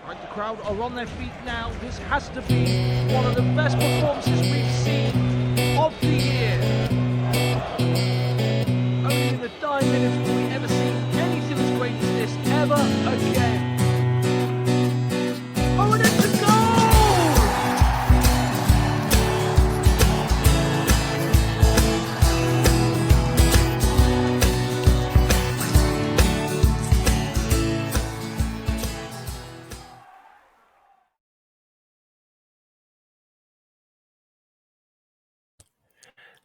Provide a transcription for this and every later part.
Right, the crowd are on their feet now. This has to be one of the best performances we've seen of the year. Only in the dying minutes will we ever see anything as great as this ever again. Oh, and it's a goal!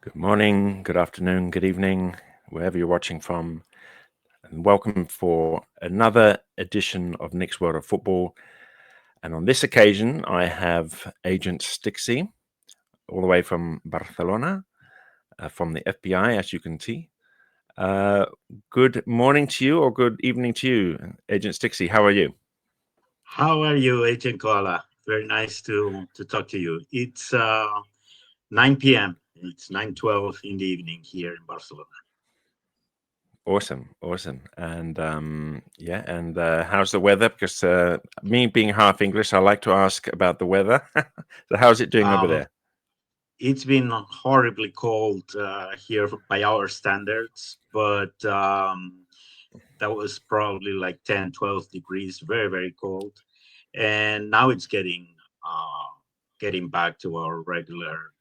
Good morning, good afternoon, good evening, wherever you're watching from, and welcome for another edition of Nick's World of Football. And on this occasion, I have Agent Sticksea, all the way from Barcelona, from the FBI, as you can see. Good morning to you, or good evening to you, Agent Sticksea. How are you? How are you, Agent Koala? Very nice to talk to you. It's 9 p.m. It's 9:12 in the evening here in Barcelona. Awesome. And how's the weather? Because me being half English, I like to ask about the weather. So how's it doing over Um, there? it's been horribly cold here by our standards, but that was probably like 10, 12 degrees, very, very cold. And now it's getting back to our regular,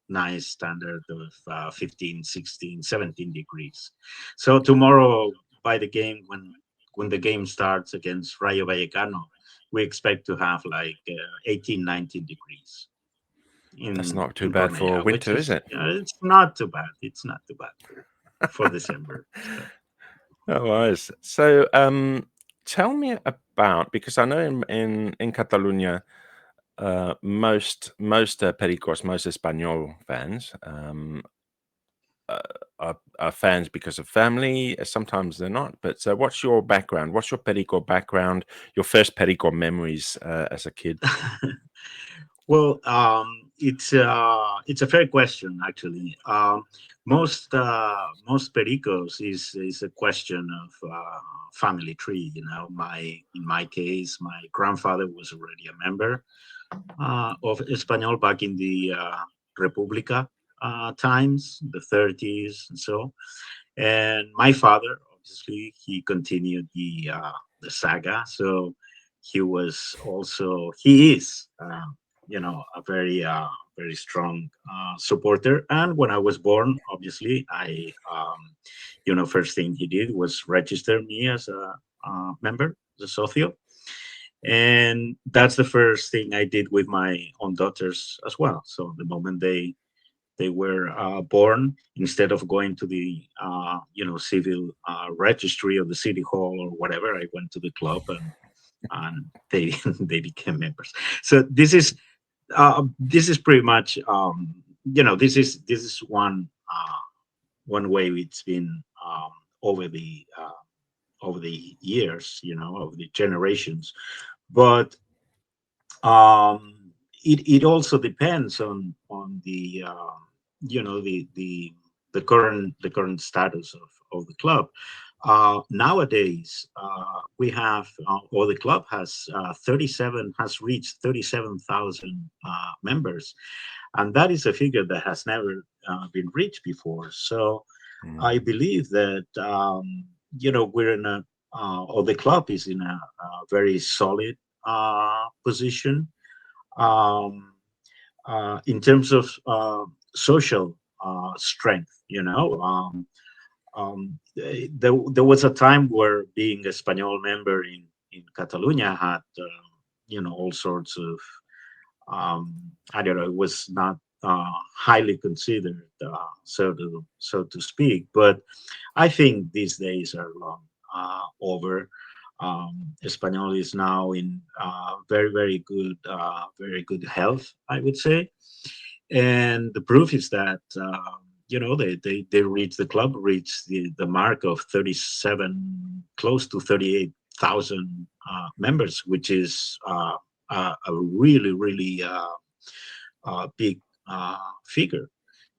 nice standard of 15, 16, 17 degrees. So tomorrow, by the game, when the game starts against Rayo Vallecano, we expect to have like 18, 19 degrees That's not too in bad for Cornellà, which winter, is is it? it's not too bad. It's not too bad for December. So. Oh, nice. So, tell me about, because I know in Catalunya, most Pericos, most Espanyol fans, uh, are fans because of family. Sometimes they're not. But what's your background? What's your Perico background? Your first Perico memories as a kid? Well, it's a fair question actually. Most pericos is a question of family tree. In my case, my grandfather was already a member of Espanyol back in the República times, the 30s, and so. And my father, obviously, he continued the saga. So he is a very strong supporter. And when I was born, obviously, first thing he did was register me as a member, as a socio. And that's the first thing I did with my own daughters as well. So the moment they were born, instead of going to the civil registry of the city hall or whatever, I went to the club and they they became members. So this is pretty much this is one way it's been over the years, over the generations. But it also depends on the current status of the club. Nowadays, we have or the club has reached 37,000 members, and that is a figure that has never been reached before. So I believe that we're in or the club is in a very solid position um, in terms of social strength. There was a time where being a Spanish member in Catalonia had all sorts of I don't know, it was not highly considered, so to speak. But I think these days are long over. Espanyol is now in very good health, I would say, and the proof is that the club reached the mark of 37, close to 38,000 members, which is a really big figure.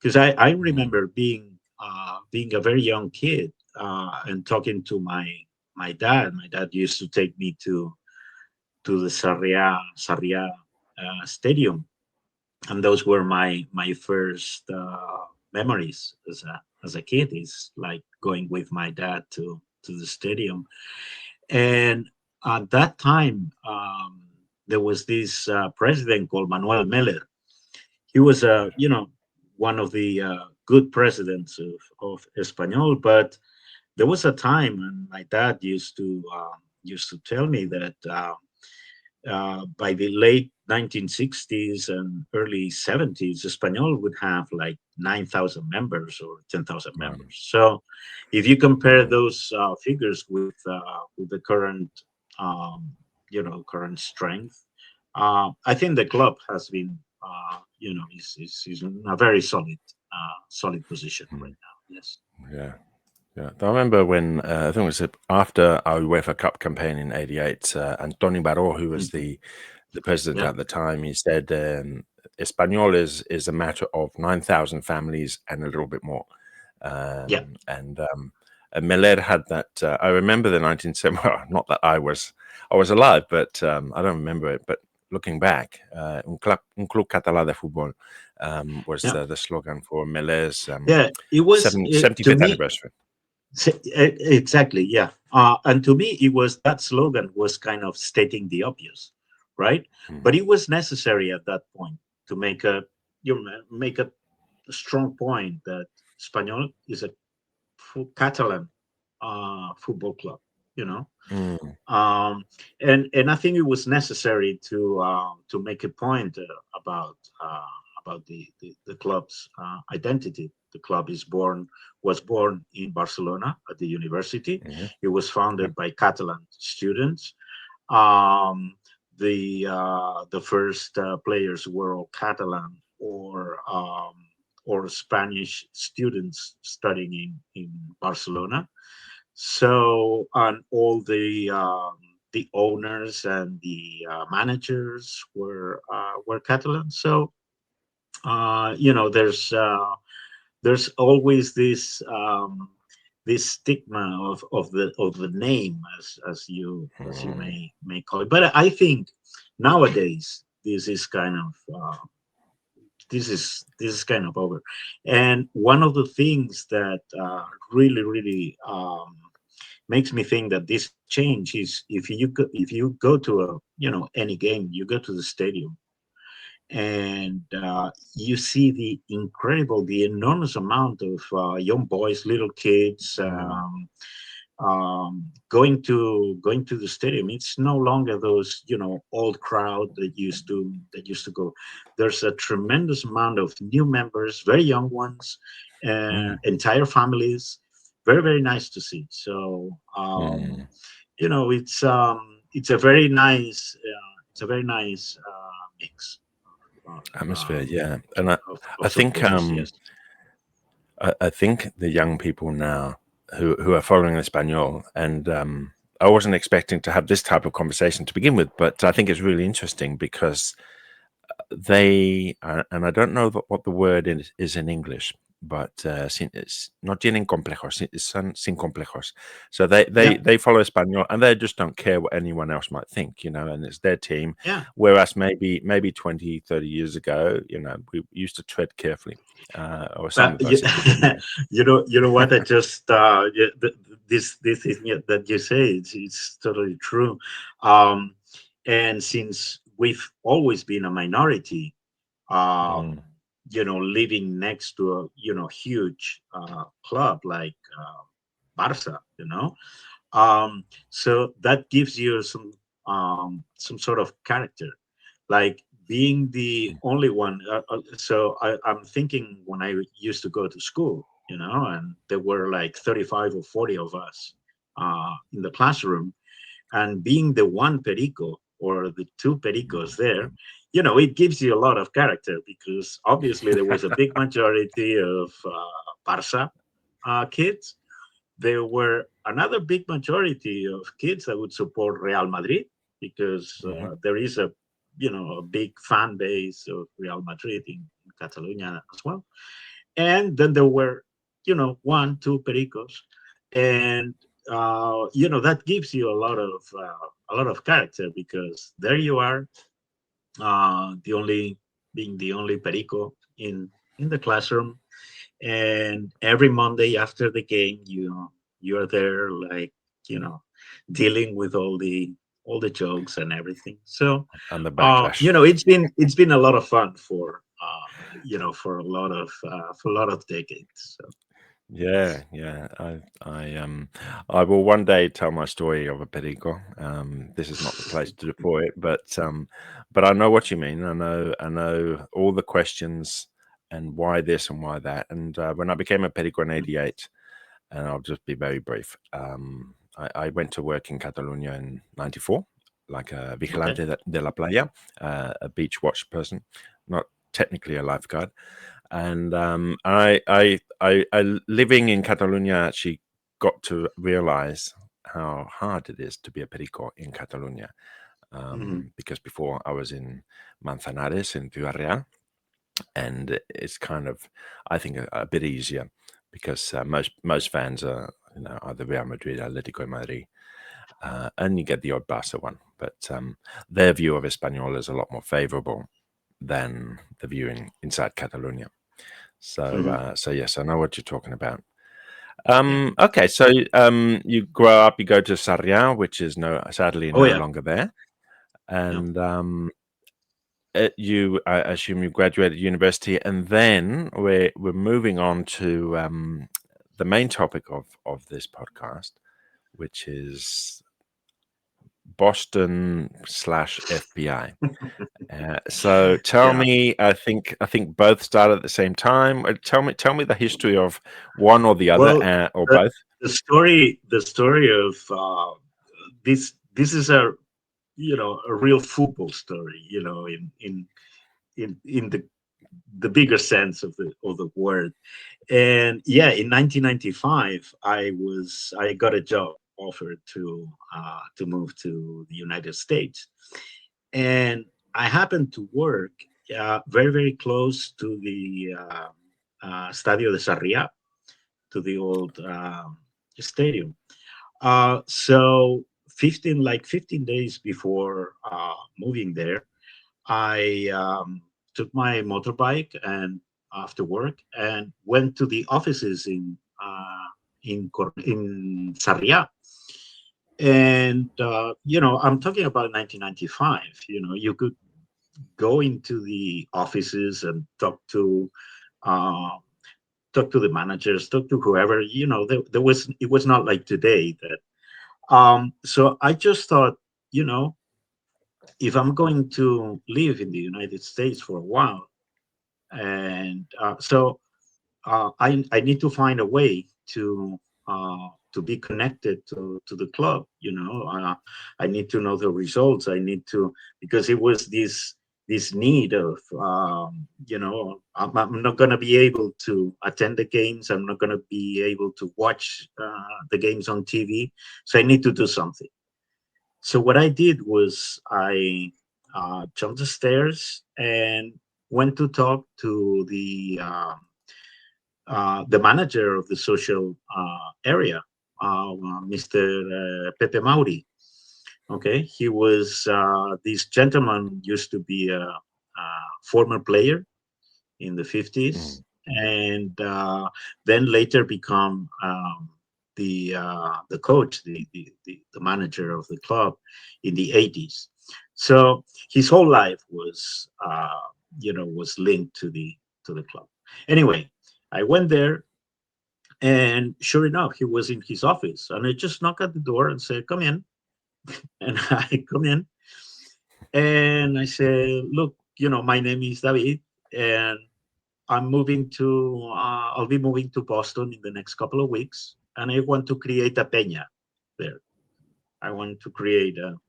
Because I remember being a very young kid and talking to my dad. My dad used to take me to the Sarria stadium, and those were my first memories as a kid. Is like going with my dad to the stadium, and at that time there was this president called Manuel Meller. He was one of the good presidents of Espanyol, but there was a time, and my dad used to tell me that by the late 1960s and early 70s, Espanyol would have like 9,000 members or 10,000 members. So, if you compare those figures with the current, current strength, I think the club has been, is in a very solid position right now. Yes. Yeah. Yeah, I remember when I think it was after our UEFA Cup campaign in '88. Antoni Baró, who was the president at the time, he said Espanyol is a matter of 9,000 families and a little bit more. And Miller had that. I remember the 1970. Well, not that I was alive, but I don't remember it. But looking back, un club català de futbol was the slogan for Miller's it was 75th anniversary. Exactly, yeah. And to me, it was that slogan was kind of stating the obvious, right? But it was necessary at that point to make a strong point that Espanyol is a Catalan football club, and I think it was necessary to make a point about the club's identity. The club was born in Barcelona at the university. It was founded by Catalan students. The first players were all Catalan or Spanish students studying in Barcelona. So, and all the owners and the managers were Catalan. So, there's always this stigma of the name, as you may call it. But I think nowadays this is kind of this is kind of over. And one of the things that really makes me think that this change is if you go to any game, you go to the stadium, and you see the enormous amount of young boys, little kids going to the stadium. It's no longer those old crowd that used to go. There's a tremendous amount of new members, very young ones, entire families. Very, very nice to see. So it's a very nice mix. Atmosphere, yeah. And I think yes. I think the young people now who are following Espanyol, and I wasn't expecting to have this type of conversation to begin with, but I think it's really interesting because they and I don't know what the word is in English, but it's not tienen complejos, son sin complejos. So they follow Espanyol and they just don't care what anyone else might think, and it's their team. Yeah. Whereas maybe 20, 30 years ago, we used to tread carefully. Or some you know what? I just this thing that you say, it's totally true. And since we've always been a minority, living next to a huge club like Barca, so that gives you some sort of character, like being the only one. So I'm thinking when I used to go to school, and there were like 35 or 40 of us in the classroom, and being the one Perico or the two Pericos there, it gives you a lot of character, because obviously there was a big majority of Barça kids. There were another big majority of kids that would support Real Madrid, because there is a big fan base of Real Madrid in Catalunya as well. And then there were, 1, 2 Pericos. And that gives you a lot of character, because there you are, being the only Perico in the classroom, and every Monday after the game, you're there, like, you know, dealing with all the jokes and everything. So, And the backlash. it's been a lot of fun for for a lot of decades. So. Yeah, yeah. I will one day tell my story of a perico. This is not the place to for it, but I know what you mean. I know all the questions and why this and why that. And when I became a perico in '88, and I'll just be very brief. I went to work in Catalunya in '94, like a Okay. vigilante de la playa, a beach watch person, not technically a lifeguard. And I living in Catalonia actually got to realize how hard it is to be a perico in Catalonia. Mhm. Because before I was in Manzanares in Villarreal, and it's kind of, I think, a bit easier because most fans are, either Real Madrid, Atletico de Madrid, and you get the odd Barca one, but their view of Espanyol is a lot more favourable than the view inside Catalonia. So, so yes, I know what you're talking about. Yeah. Okay, so you grow up, you go to Sarria, which is sadly Oh no yeah. longer there, Yeah. and I assume you graduated university, and then we're moving on to the main topic of this podcast, which is Boston/FBI. So tell Yeah. me, I think both started at the same time. Tell me the history of one or the other, Well, or the, both. the story of this is a real football story, in the bigger sense of the word. And yeah, in 1995, I got a job offer to move to the United States, and I happened to work very, very close to the Stadio de Sarria, to the old stadium. So 15 days before moving there, I took my motorbike and after work and went to the offices in Sarria. And I'm talking about 1995. You could go into the offices and uh, talk to the managers, talk to whoever. It was not like today that. So I just thought, you know, if I'm going to live in the United States for a while, and I need to find a way to be connected to the club. I need to know the results. I need to, because it was this need of I'm not going to be able to attend the games. I'm not going to be able to watch the games on TV. So I need to do something. So what I did was I jumped the stairs and went to talk to the manager of the social area, Mr. Pepe Mauri. Okay, he was this gentleman used to be a former player in the 50s, Mm. and then later become the coach, the manager of the club in the 80s. So his whole life was linked to the club. Anyway, I went there, and sure enough, he was in his office, and I just knocked at the door and said, "Come in." And I come in, and I say, "Look, my name is David, and I'll be moving to Boston in the next couple of weeks, and I want to create a peña there. I want to create a."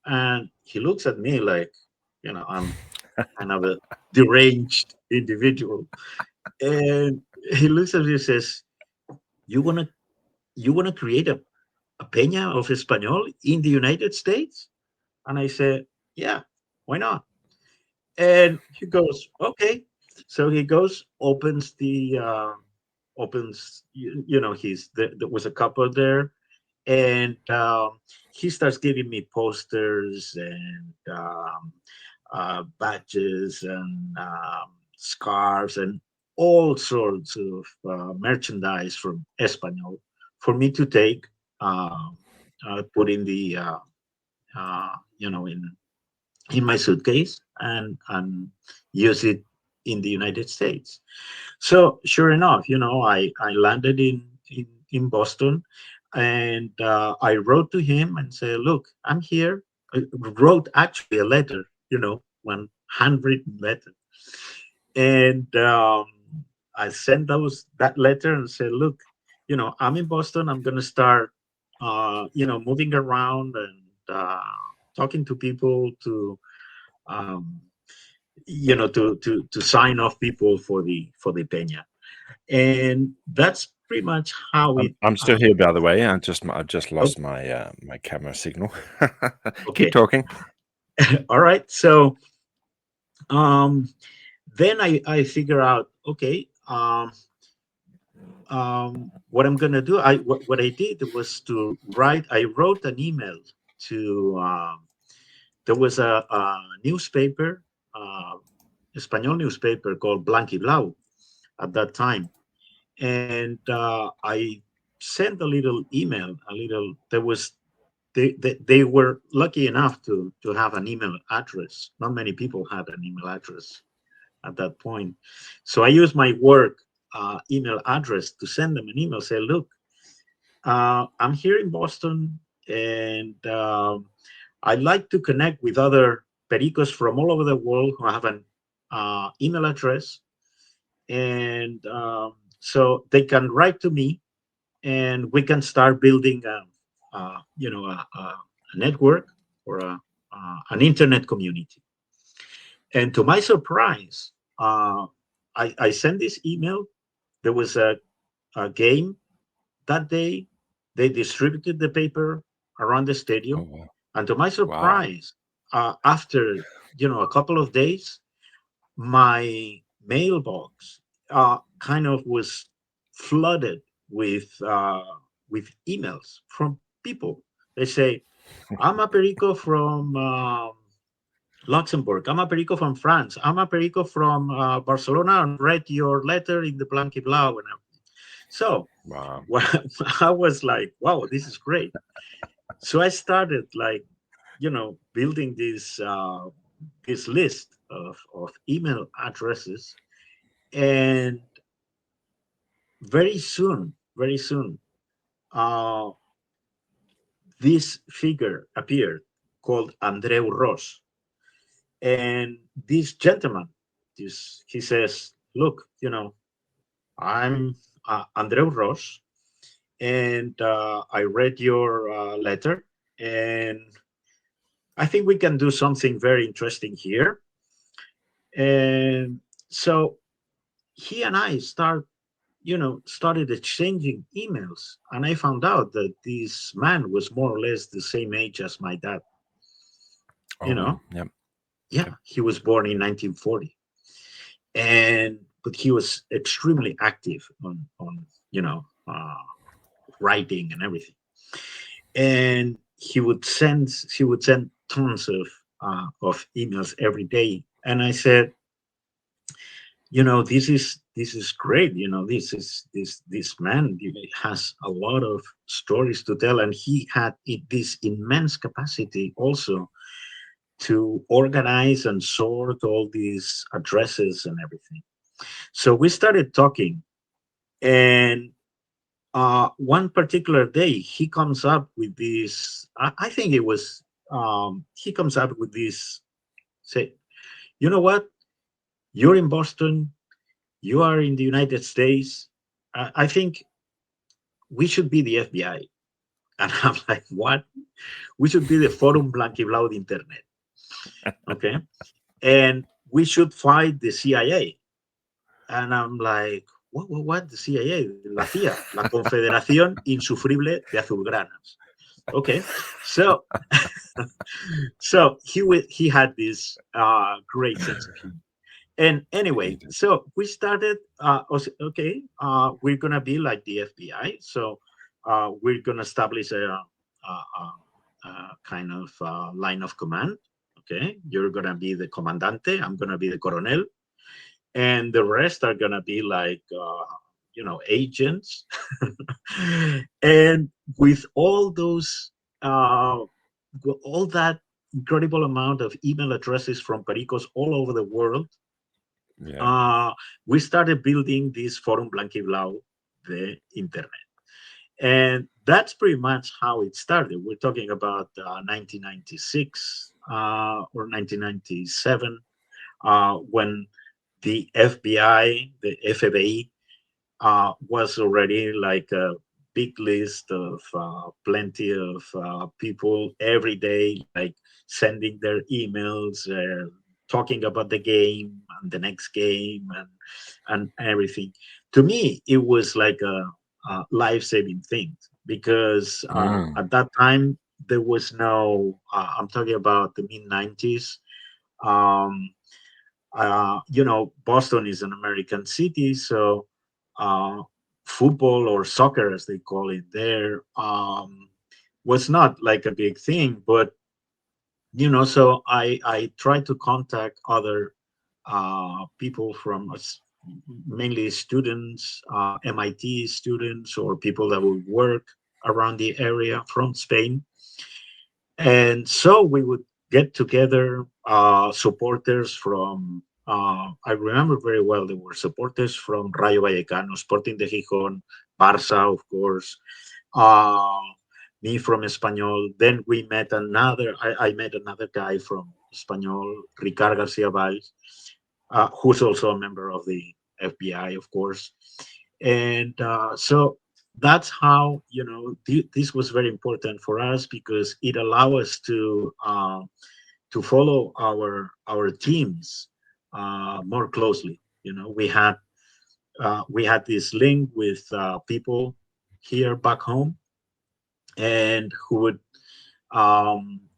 And he looks at me like, I'm kind of a deranged individual, and he looks at me and says, "You wanna you wanna create a peña of Espanyol in the United States?" And I said, "Yeah, why not?" And he goes, "Okay." So he goes, opens, he's there was a couple there, And he starts giving me posters and badges and scarves and all sorts of merchandise from Espanyol for me to take, put in the in my suitcase and use it in the United States. So sure enough, I landed in Boston, and I wrote to him and said, "Look, I'm here." I wrote actually a letter, one handwritten letter, and I sent that letter and said, "Look, I'm in Boston. I'm going to start, moving around and talking to people to." Um, to sign off people for the peña, and that's pretty much how it. I'm still here, by the way. I've just Oh, lost my my camera signal. okay. Keep talking. All right. So then I figure out, okay, what I'm gonna do. What I did was to write. I wrote an email to. There was a newspaper, Espanyol newspaper called Blanc y Blau at that time, and I sent a little email. There was they were lucky enough to have an email address. Not many people had an email address at that point, so I used my work email address to send them an email. Say, look, I'm here in Boston, and I'd like to connect with other Pericos from all over the world who have an email address, and so they can write to me, and we can start building a network or an internet community. And to my surprise, I sent this email. There was a game that day. They distributed the paper around the Oh, stadium, wow. and to my Wow. surprise, after a couple of days, my mailbox kind of was flooded with emails from people. They say, "I'm a Perico from Luxembourg. I'm a Perico from France. I'm a Perico from Barcelona, and read your letter in the Blanc y Blau." And everything. So Wow. well, I was like, "Wow, this is great." So I started building this list of email addresses, and very soon, uh, this figure appeared called Andreu Ros. And this gentleman, he says, "Look, I'm Andreu Ros, and I read your letter, and I think we can do something very interesting here." And so he and I started exchanging emails, and I found out that this man was more or less the same age as my dad. Oh, You wow. know, Yep. yeah, Yep. he was born in 1940, but he was extremely active on writing and everything. And he would send tons of emails every day, and I said, this is great. This man has a lot of stories to tell, and he had this immense capacity also to organize and sort all these addresses and everything. So we started talking, and one particular day he comes up with this. I think it was he comes up with this. Say, you know what? You're in Boston. You are in the United States. I think we should be the FBI. And I'm like, what? We should be the Forum Blanquiblau Internet. Okay. And we should fight the CIA. And I'm like, what? The CIA? La CIA, La Confederación Insufrible de Azulgranas. Okay. So, he had this great sense of humor. And anyway, so we started. Okay, we're gonna be like the FBI. So we're going to establish a kind of line of command. Okay, you're going to be the comandante, I'm going to be the coronel, and the rest are going to be like agents. And with all those all that incredible amount of email addresses from Pericos all over the world, we started building this Forum Blanc y Blau, the internet. And that's pretty much how it started. We're talking about 1996 or 1997, when the FBI, the FBI, was already like a big list of plenty of people every day, like sending their emails, talking about the game and the next game and everything. To me, it was like a life-saving thing, because at that time there was no I'm talking about the mid-90s. Boston is an American city, so football, or soccer as they call it there, was not like a big thing. But so I tried to contact other people from mainly students, MIT students, or people that would work around the area from Spain. And so we would get together, supporters from, I remember very well, there were supporters from Rayo Vallecano, Sporting de Gijón, Barça, of course, me from Espanyol. Then we met I met another guy from Espanyol, Ricard García Valls, who's also a member of the FBI, of course. And so that's how, this was very important for us, because it allowed us to follow our teams more closely. We had this link with people here back home, and who would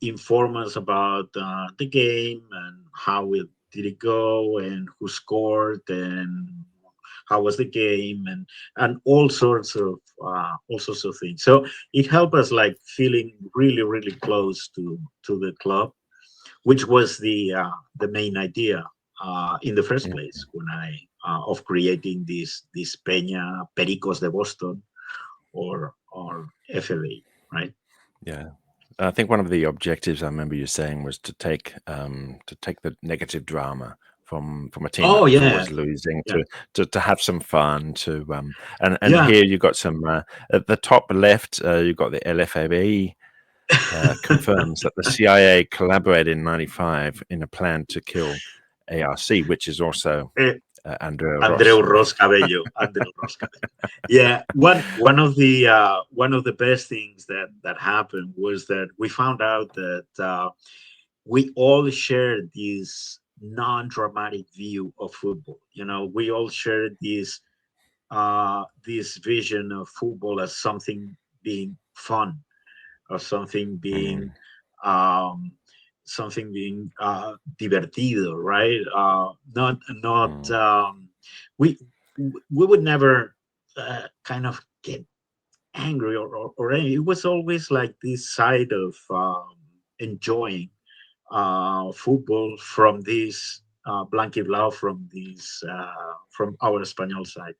inform us about the game and how did it go, and who scored, and how was the game, and all sorts of things. So it helped us like feeling really, really close to the club, which was the main idea in the first place, when of creating this Peña Pericos de Boston, or FFA, right? Yeah. I think one of the objectives I remember you saying was to take the negative drama from a team that was always losing, to have some fun, and here you got some at the top left, you got the LFAB confirms that the CIA collaborated in '95 in a plan to kill ARC, which is also Andreu Ros Cabello. Andreu Ros Cabello. Yeah, one of the best things that happened was that we found out that we all shared this non-dramatic view of football. We all shared this vision of football as something being fun, or something being divertido, right? We would never kind of get angry or anything. It was always like this side of enjoying football from this Blanc y Blau, from our Espanyol side.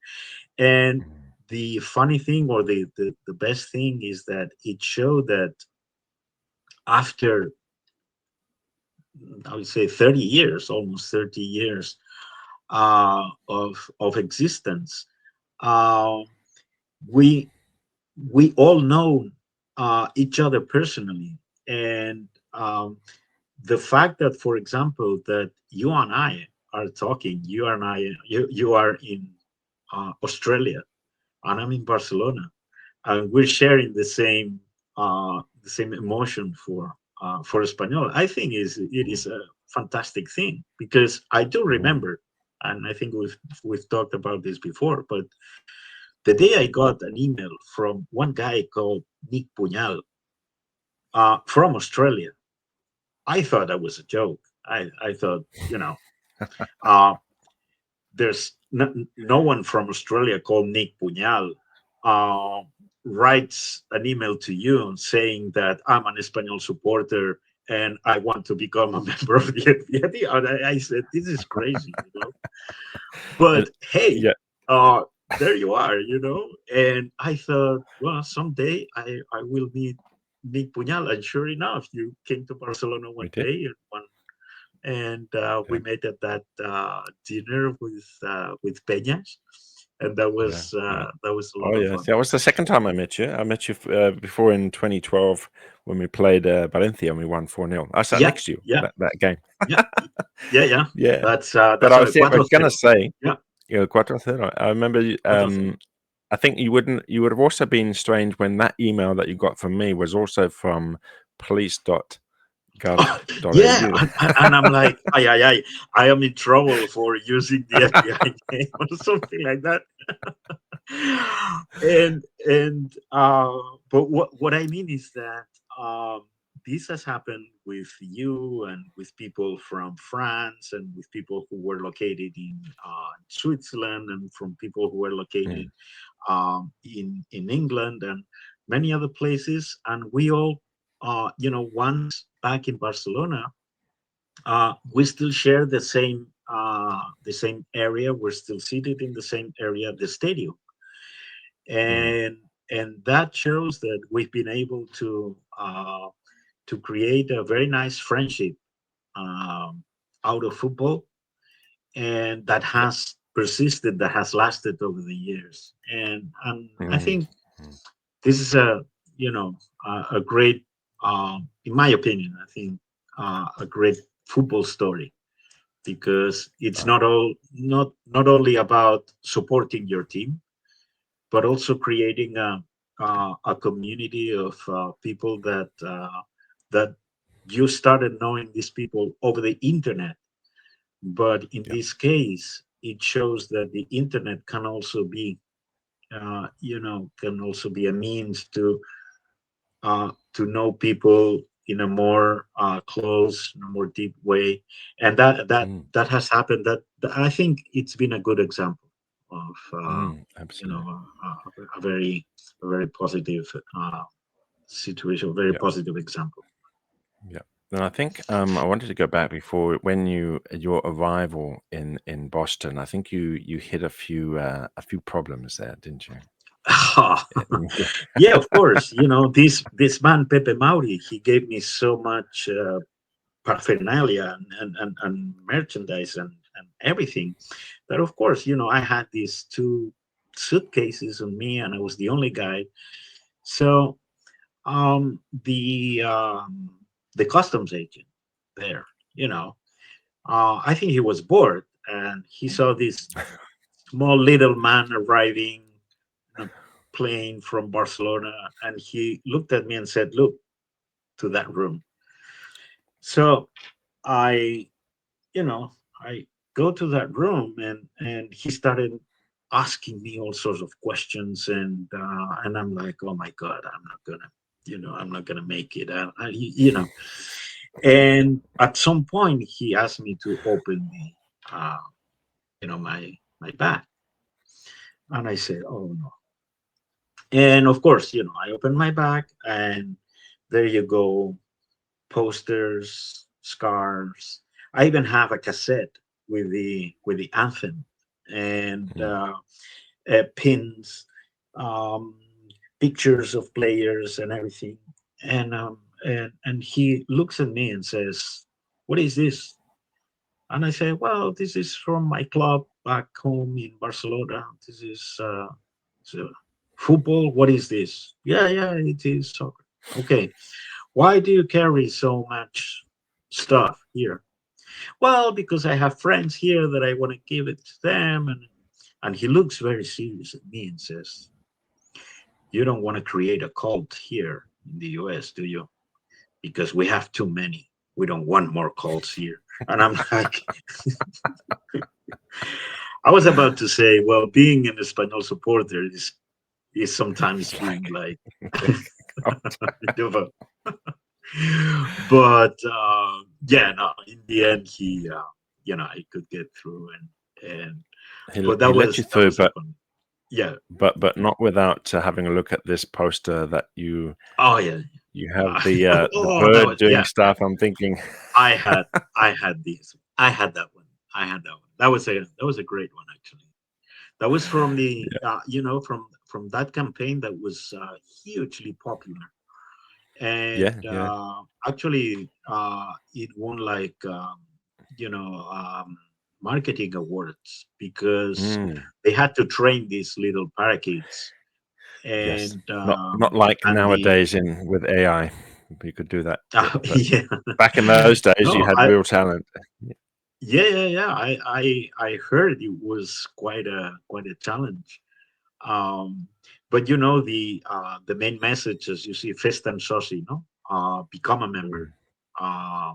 And the funny thing, or the best thing, is that it showed that after, I would say, 30 years, almost 30 years of existence, we all know each other personally. And the fact that, for example, that you and I are talking, you are in Australia, and I'm in Barcelona, and we're sharing the same emotion for Espanyol. I think it is a fantastic thing, because I do remember, and I think we've talked about this before, but the day I got an email from one guy called Nick Punyal from Australia, I thought that was a joke. I thought, there's no one from Australia called Nick Punyal. writes an email to you saying that I'm an Espanyol supporter and I want to become a member of the FBID. And I said, this is crazy, But hey, Yeah. there you are, And I thought, well, someday I will meet Nick Puñal. And sure enough, you came to Barcelona one day and we Yeah. met at that dinner with Peñas. And that was a lot of fun. That was the second time I met you. I met you before in 2012 when we played Valencia and we won 4-0. I sat next to you that game. Yeah. Yeah. That's But I was going to say, yeah, 4-0. I remember. I think you would have also been strange when that email that you got from me was also from police.gov.au. Yeah, and I'm like, I am in trouble for using the FBI name or something like that. But what I mean is that this has happened with you and with people from France and with people who were located in Switzerland and from people who were located in England and many other places. And we all, once back in Barcelona, we still share the same area. We're still seated in the same area, the stadium, and that shows that we've been able to create a very nice friendship out of football, and that has persisted, that has lasted over the years. And I think this is a great, in my opinion, I think a great football story, because it's not only about supporting your team, but also creating a community of people that you started knowing these people over the internet. But in this case, it shows that the internet can also be, a means to know people in a more close, in a more deep way, and that has happened. That I think it's been a good example of absolutely. A very positive situation, a very positive example. Yeah. And I think I wanted to go back before when your arrival in Boston. I think you hit a few problems there, didn't you? Yeah, of course. This man Pepe Mauri, he gave me so much paraphernalia and merchandise and everything that, of course, I had these 2 suitcases on me, and I was the only guy. So the customs agent there, I think he was bored, and he saw this small little man arriving in a plane from Barcelona, and he looked at me and said, "Look to that room." So I go to that room, and he started asking me all sorts of questions, and I'm like, oh my God, I'm not gonna make it. And at some point he asked me to open my bag, and I said, oh no. And of course, I opened my bag, and there you go, posters, scarves. I even have a cassette with the anthem, and pins, pictures of players and everything. And he looks at me and says, "What is this?" And I say, "Well, this is from my club back home in Barcelona. This is so football. What is this?" Yeah, it is soccer. Okay. Why do you carry so much stuff here? Well, because I have friends here that I want to give it to them. And he looks very serious at me and says, "You don't want to create a cult here in the US, do you? Because we have too many. We don't want more cults here." And I'm like, I was about to say, well, being an Espanyol supporter is sometimes being like, but no, in the end, I could get through, and he but that let was you through, but fun. Yeah. but not without having a look at this poster that you Oh yeah. have the Oh, that bird was, doing yeah. stuff. I'm thinking, I had this. I had that one. I had that one. That was a great one actually. That was from the from that campaign that was hugely popular, and yeah. actually it won like marketing awards because Mm, they had to train these little parakeets, yes, and not like the nowadays with AI, we could do that. But yeah. back in those days, you No, had real talent. yeah. I heard it was quite a challenge. Um, but the main message, as you see, Fes-Te'n Soci, no, become a member, Mm, uh,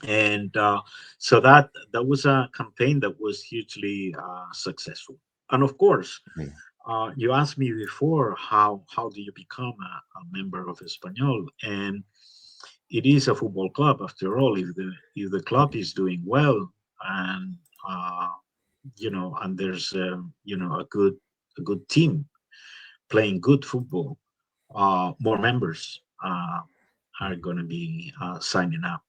and so that was a campaign that was hugely successful. And of course, mm, you asked me before how do you become a member of Espanyol, and it is a football club after all. If the club is doing well, and uh, and there's a good team playing good football, more members are going to be signing up.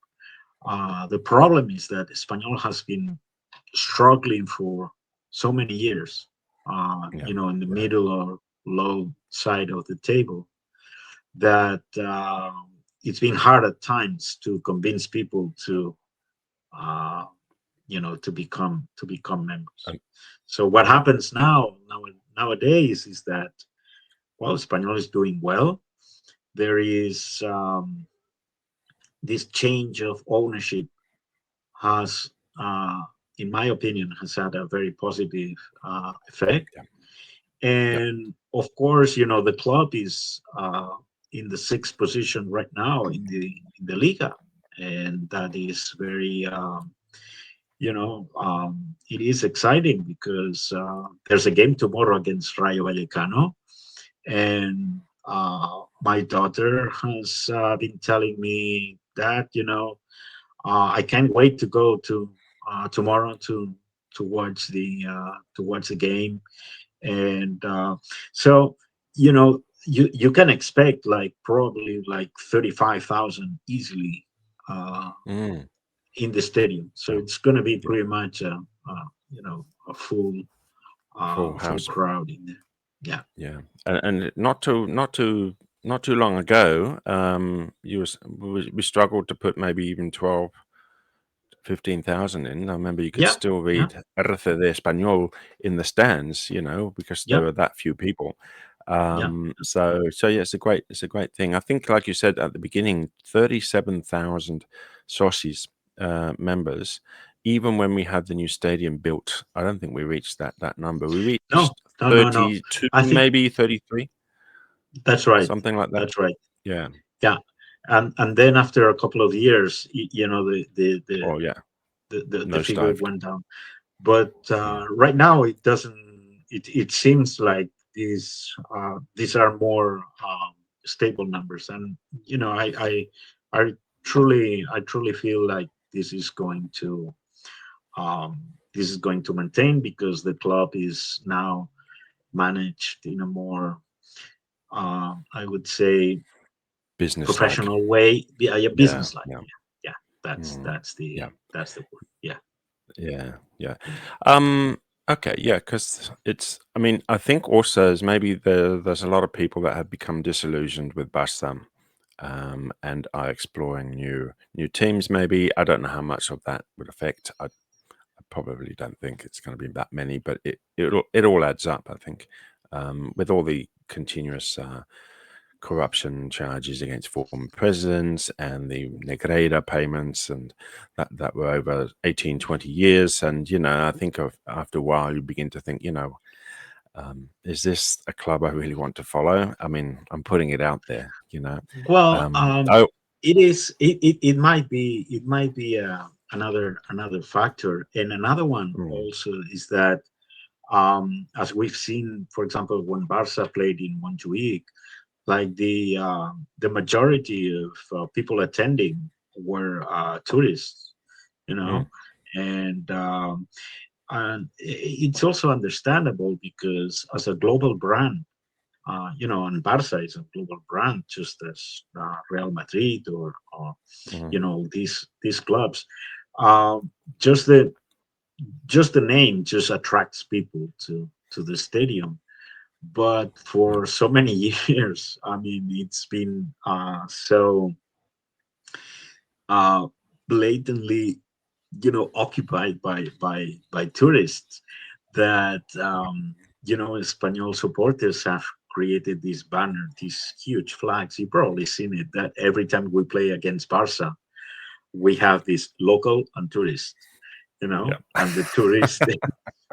The problem is that Espanyol has been struggling for so many years, yeah, in the yeah. middle or low side of the table, that it's been hard at times to convince people uh, to become members. Um, So what happens nowadays is that, well, Espanyol is doing well. There is this change of ownership has, uh, in my opinion, has had a very positive effect. yeah, yeah. And of course, the club is in the sixth position right now in the Liga, and that is very, it is exciting because there's a game tomorrow against Rayo Vallecano, and my daughter has been telling me that I can't wait to go to tomorrow to watch the game, and so you can expect like probably like 35,000 easily uh, Mm, in the stadium. So yeah, it's going to be yeah. pretty much a Full full house. crowd in there. Yeah. Yeah, and not too long ago, we struggled to put maybe even 12, 15,000 in. I remember you could Yeah. still Yeah. read RCD Espanyol in the stands, because there Yeah. were that few people. Yeah. So yeah, it's a great thing. I think, like you said at the beginning, 37,000 Socis members. Even when we had the new stadium built, I don't think we reached that number. We No. reached No. 32, I think maybe 33, that's right. something like that. That's right. Yeah. Yeah. And then after a couple of years, Oh yeah. the figure Nosedived. went down. But Yeah. right now it doesn't. It seems like these are more stable numbers, and I truly feel like um, this is going to maintain because the club is now managed in a more I would say Business-like. professional way. Yeah, Yeah. business like. Yeah. Yeah, that's Mm, that's the yeah. that's the word. Yeah. Yeah, yeah. Um, okay, yeah, because I mean, I think also is maybe there's a lot of people that have become disillusioned with Barca, and are exploring new teams. Maybe I don't know how much of that would affect. I probably don't think it's going to be that many, but it all adds up. I think, with all the continuous corruption charges against former presidents and the Negreda payments, and that were over 18, 20 years. And, I think after a while, you begin to think, is this a club I really want to follow? I mean, I'm putting it out there. Well, Oh, it is. It might be another factor, and another one mm, also is that as we've seen, for example, when Barca played in Montjuic, like the majority of people attending were tourists, you mm, know, and and it's also understandable because as a global brand, and Barca is a global brand, just as Real Madrid or these clubs. Just the name just attracts people to the stadium. But for so many years, I mean, it's been so blatantly, occupied by tourists that Espanyol supporters have created this banner, these huge flags. You've probably seen it, that every time we play against Barca, we have this local and tourist, and the tourist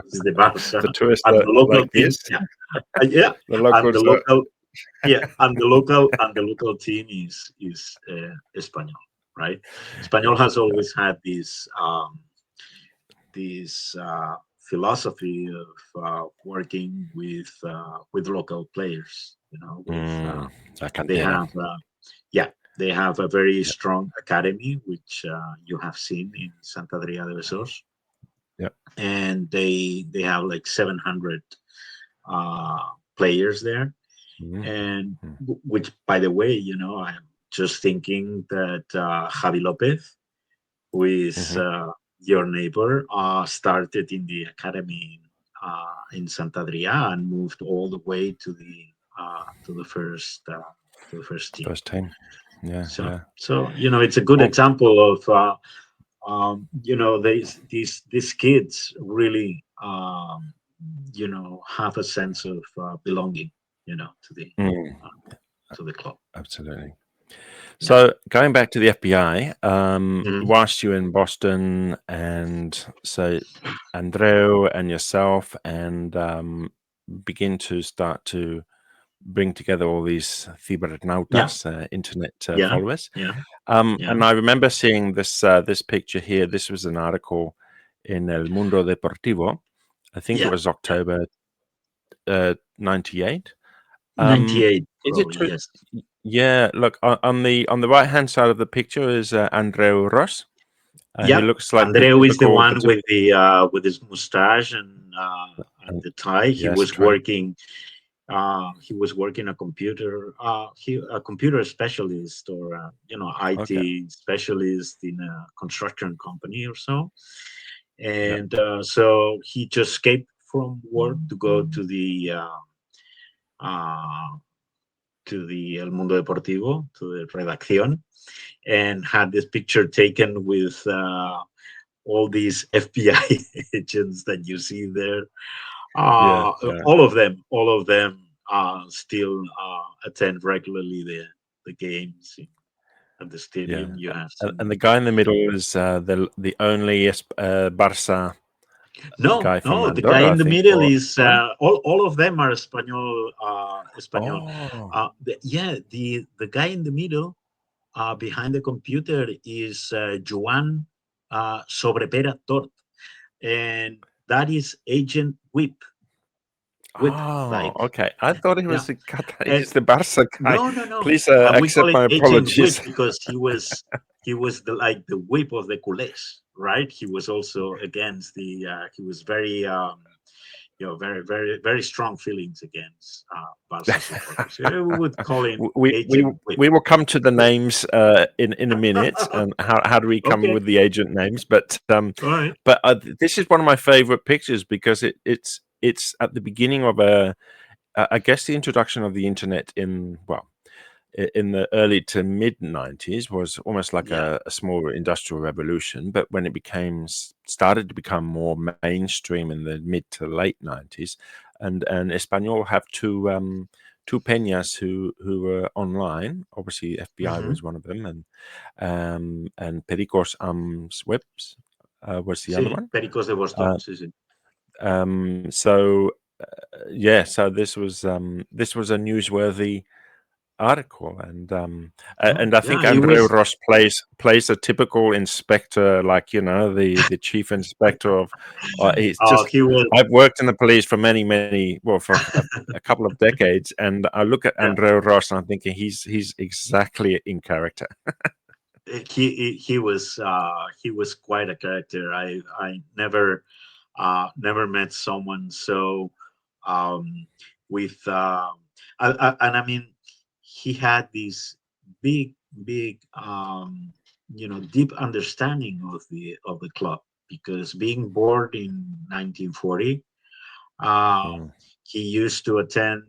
is the Barca, The tourists and are the local like team, this. yeah, The and the locals are. local, and the local team is Espanyol, right? Espanyol has always had this philosophy of working with local players. La They cantera. have they have a very strong academy, which you have seen in Santa Adrià de Besòs, Yep. and they have like 700 players there. And which, by the way, I'm just thinking that Javi Lopez, who is your neighbor, started in the academy in Santa Adrià and moved all the way to the first team. First team. Yeah. So it's a good example of these kids really have a sense of belonging to the club. Absolutely. So going back to the FBI, Mhm. whilst you're in Boston, and so Andreu and yourself and begin to start to bring together all these cibernautas, internet followers. And I remember seeing this picture here. This was an article in El Mundo Deportivo. I think it was October 98. 98, Is it probably, true? yes. Yeah, look, on the right hand side of the picture is Andreu Ros. He looks like Andreu is the typical, one with his mustache and the tie. He was working. He was working a computer. A computer specialist or IT specialist in a construction company or so. And so he just escaped from work to go to the El Mundo Deportivo, to the redacción, and had this picture taken with all these FBI agents that you see there. All of them still attend regularly the games at the stadium. You have seen. And the guy in the middle is the only Barca guy from the Andorra, guy in I the think, middle or is all of them are Espanyol. The guy in the middle behind the computer is Joan Sobrepera Tort, and that is Agent Whip. Okay. I thought he was he's the Barca guy. No. Please We call accept it my Agent apologies. Whip because he was the whip of the culés, right? He was also against the. He was very very, very, very strong feelings against Barca supporters. We would call him Agent Whip. We will come to the names in a minute, and how do we come with the agent names? But this is one of my favorite pictures because it's at the beginning of I guess the introduction of the internet in the early to mid 90s was almost like a small industrial revolution. But when it started to become more mainstream in the mid to late 90s, and Espanyol have two peñas who were online. Obviously, FBI was one of them, and Pericos Webs was the other one. Pericos de Boston. So this was a newsworthy article, and I think Andreu Ros plays a typical inspector, like the chief inspector of. I've worked in the police for for a couple of decades, and I look at Andreu Ros and I'm thinking he's exactly in character. He was quite a character. I never never met someone so with and I mean, he had this big, big, deep understanding of the club, because being born in 1940, uh, he used to attend,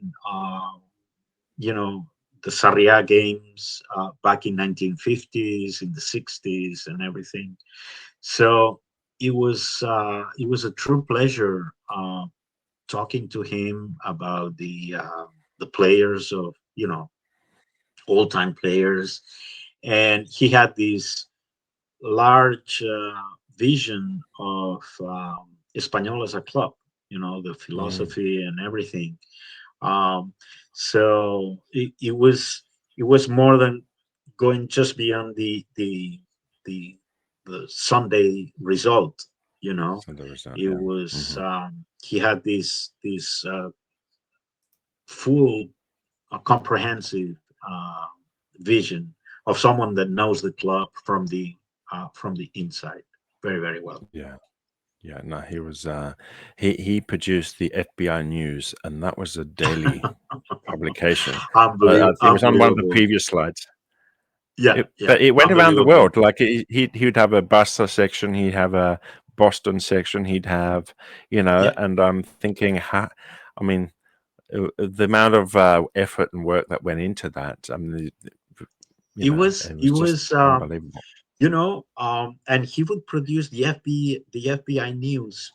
you know, the Sarria games back in 1950s, in the 60s, and everything. So it was a true pleasure talking to him about the players of, all time players, and he had this large vision of Espanyol as a club, the philosophy and everything. Um, so it was more than going just beyond the the Sunday result. So there was that, It yeah. was he had this full, comprehensive uh, vision of someone that knows the club from the inside very, very well. Yeah. Yeah, no, he was he produced the FBI News, and that was a daily publication. It was on one of the Unbelievable. previous slides. Yeah, yeah, But it went around the unbelievable. world. Like he would have a Barca section, he'd have a Boston section, he'd have, Yeah, and I'm thinking, I mean, the amount of effort and work that went into that. I mean, it it was just was unbelievable. and he would produce the FBI news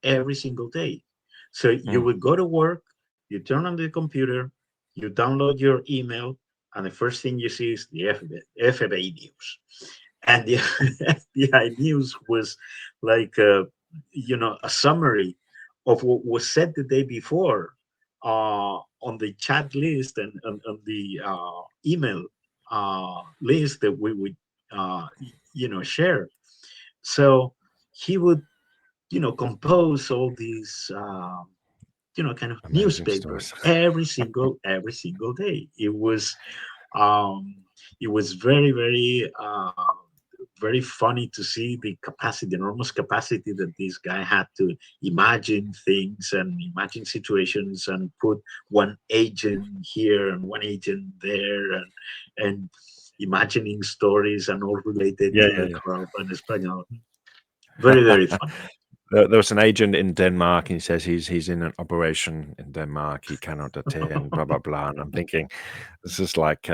every single day. So you Mm, would go to work, you turn on the computer, you download your email, and the first thing you see is the FBI news. And the FBI news was like a summary of what was said the day before on the chat list and on the email list that we would share. So he would compose all these kind of amazing newspaper stories. every single day. Um it was very, very very funny to see the capacity, the enormous capacity that this guy had to imagine things and imagine situations and put one agent here and one agent there, and imagining stories and all related Yeah, to the yeah, club and Espanyol. Very, very yeah. funny. There was an agent in Denmark, and he says he's in an operation in Denmark. He cannot attend. Blah blah blah. And I'm thinking, this is like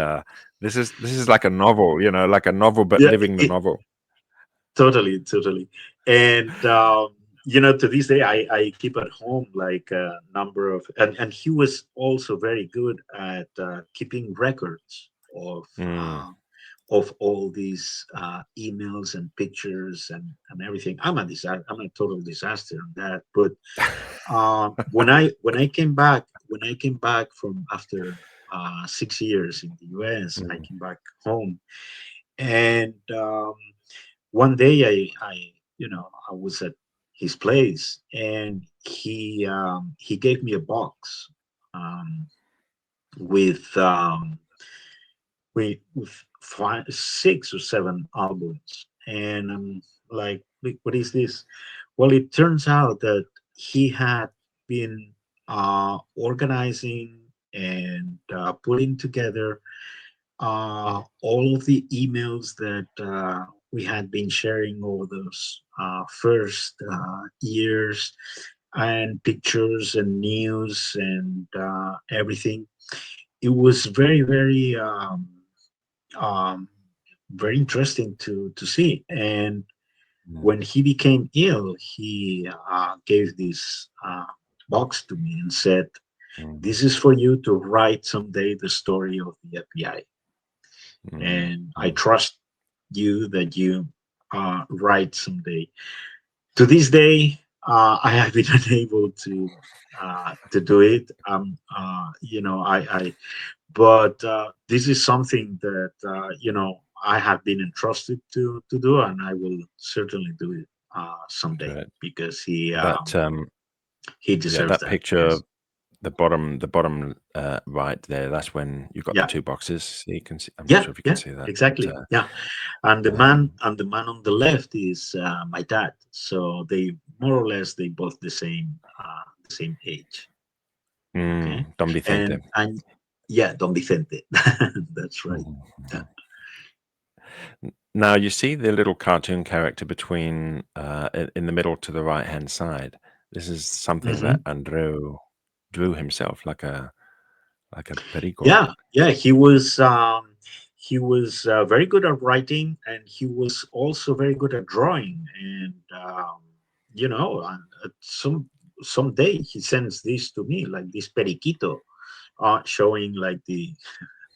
this is like a novel, like a novel, but Yeah, living the novel. totally, totally. And to this day, I keep at home like a number of, and he was also very good at keeping records Mm, of all these emails and pictures and everything. I'm a total disaster on that. But when I came back from after 6 years in the US, I mm, came back home, and one day I was at his place, and he gave me a box um, with with 6 or 7 albums, and I'm like, what is this? Well, it turns out that he had been organizing and putting together all of the emails that we had been sharing over those first years, and pictures and news and everything. It was very, very, very interesting to see. And mm, when he became ill, he gave this box to me and said, mm, "This is for you to write someday the story of the FBI. mm, And I mm. trust you that you write someday." To this day, I have been unable to do it. But this is something that I have been entrusted to do, and I will certainly do it someday, Good. because That he yeah, deserves that that. picture Yes. the bottom right there. That's when you got the two boxes. So you can see. I'm not sure if you can see that. Exactly. But, yeah, and the man on the left is my dad. So they more or less they both the same age. Okay, Don Vicente. And yeah, Don Vicente. That's right. Yeah. Now you see the little cartoon character between in the middle to the right hand side. This is something that Andreu drew himself, like a Perico. Yeah. He was very good at writing, and he was also very good at drawing. And someday he sends this to me, like this periquito, showing like the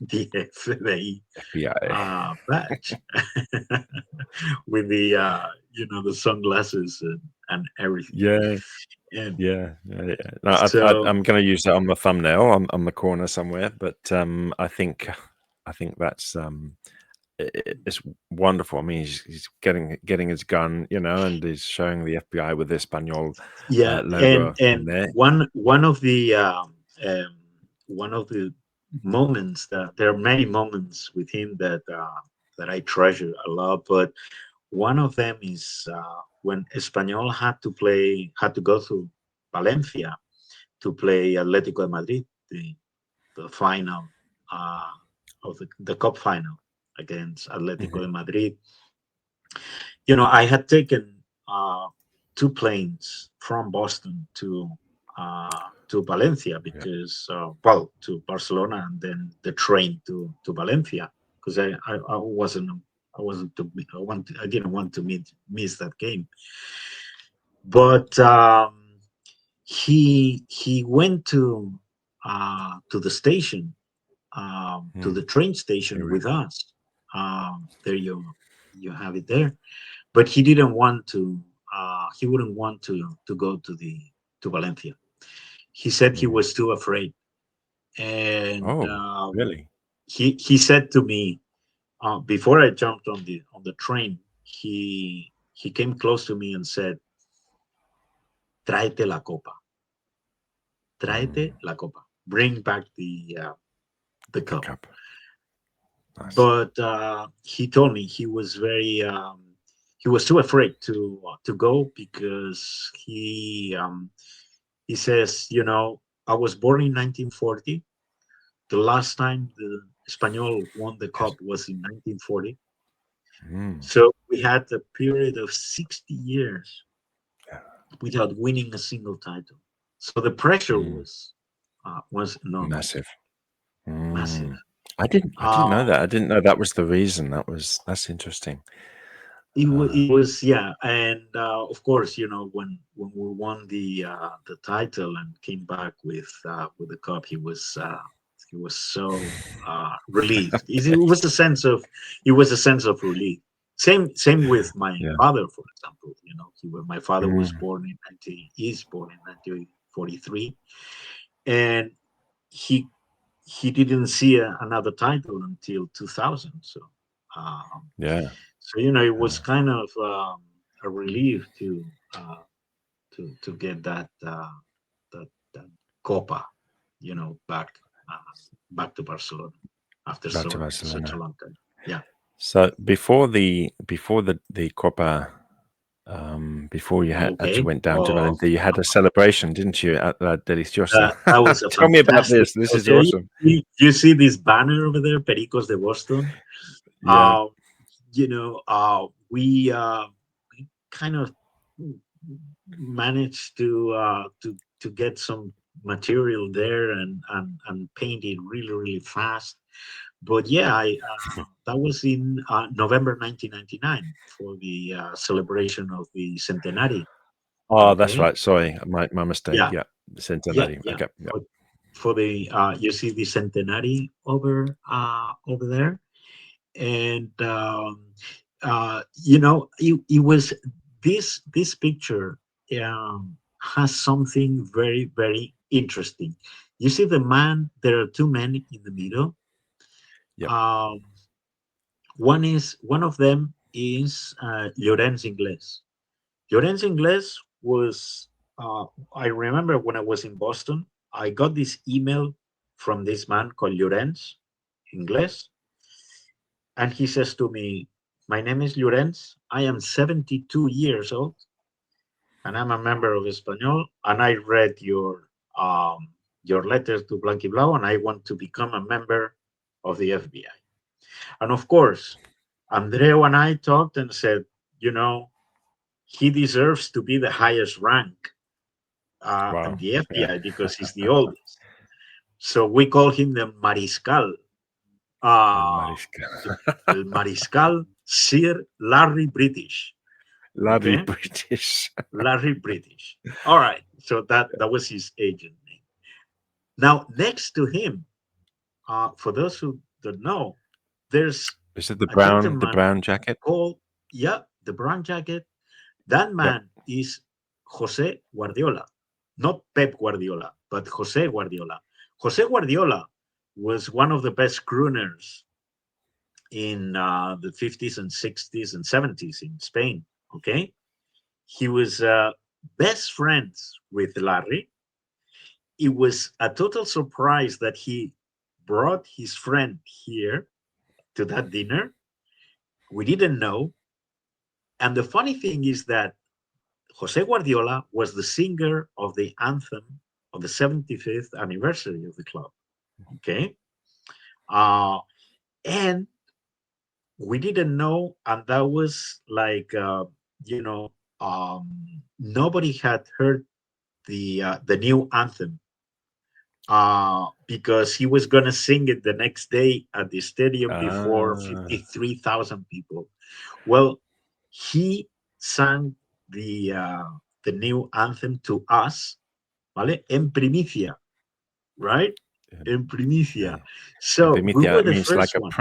FDE FBI. badge with the the sunglasses and everything. Yeah. And Yeah. No, so I'm going to use that on the thumbnail on the corner somewhere. But I think that's it's wonderful. I mean, he's getting his gun, and he's showing the FBI with the Espanyol logo in there. One of the moments that there are many moments with him that I treasure a lot, but one of them is when Espanyol had to go to Valencia to play Atlético de Madrid, the final of the cup final against Atlético de Madrid. I had taken 2 planes from Boston to Valencia because to Barcelona, and then the train to Valencia, because I didn't want to miss that game. But he went to the station, to the train station with us. There you have it there. But he didn't want to. He wouldn't want to go to Valencia. He said he was too afraid. And really? He said to me before I jumped on the train. He came close to me and said, "Traete la Copa. Traete la Copa. Bring back the cup." Nice. But he told me he was he was too afraid to go because he says, I was born in 1940. The last time the Espanyol won the cup was in 1940. So we had a period of 60 years without winning a single title. So the pressure was enormous. Massive. I didn't know that. I didn't know that was the reason. That's interesting. It was, yeah, and of course, when we won the title and came back with the cup, he was so relieved. It was a sense of relief. Same with my father, for example. My father was born in 1943, and he didn't see another title until 2000. So So it was kind of a relief to get that Copa, back to Barcelona after such a long time. Yeah. So before the Copa, before you actually went down to Valencia, you had a celebration, didn't you, at La Deliciosa? That was Tell me about this. This is awesome. You see this banner over there, Pericos de Boston? Yeah. We kind of managed to get some material there and paint it really, really fast. But yeah, that was in November 1999 for the celebration of the Centenary. Oh, that's right. Sorry, my mistake. Yeah, Centenary. Yeah. Okay. Yeah. For the you see the Centenary over there. And it was this picture has something very, very interesting. You see the man, there are 2 men in the middle. One of them is Llorenç Inglés. Llorenç Inglés was I remember when I was in Boston, I got this email from this man called Llorenç, Ingles, and he says to me, "My name is Llorenç. I am 72 years old, and I'm a member of Espanyol. And I read your letter to Blanc Blau, and I want to become a member of the FBI." And of course, Andreu and I talked and said, he deserves to be the highest rank in the FBI because he's the oldest. So we call him the Mariscal. El Mariscal Sir Larry British. Larry British. Larry British. All right. So that was his agent name. Now, next to him, for those who don't know, there's Is it the brown jacket? Called, the brown jacket. That man is Jose Guardiola, not Pep Guardiola, but Jose Guardiola. Jose Guardiola was one of the best crooners in the 50s and 60s and 70s in Spain. Okay, he was best friends with Larry. It was a total surprise that he brought his friend here to that dinner. We didn't know. And the funny thing is that Jose Guardiola was the singer of the anthem of the 75th anniversary of the club. Okay. And we didn't know. And that was like, nobody had heard the new anthem because he was going to sing it the next day at the stadium before 53,000 people. Well, he sang the new anthem to us, ¿vale? En primicia, right? En primicia. So primicia, we were the means first like one.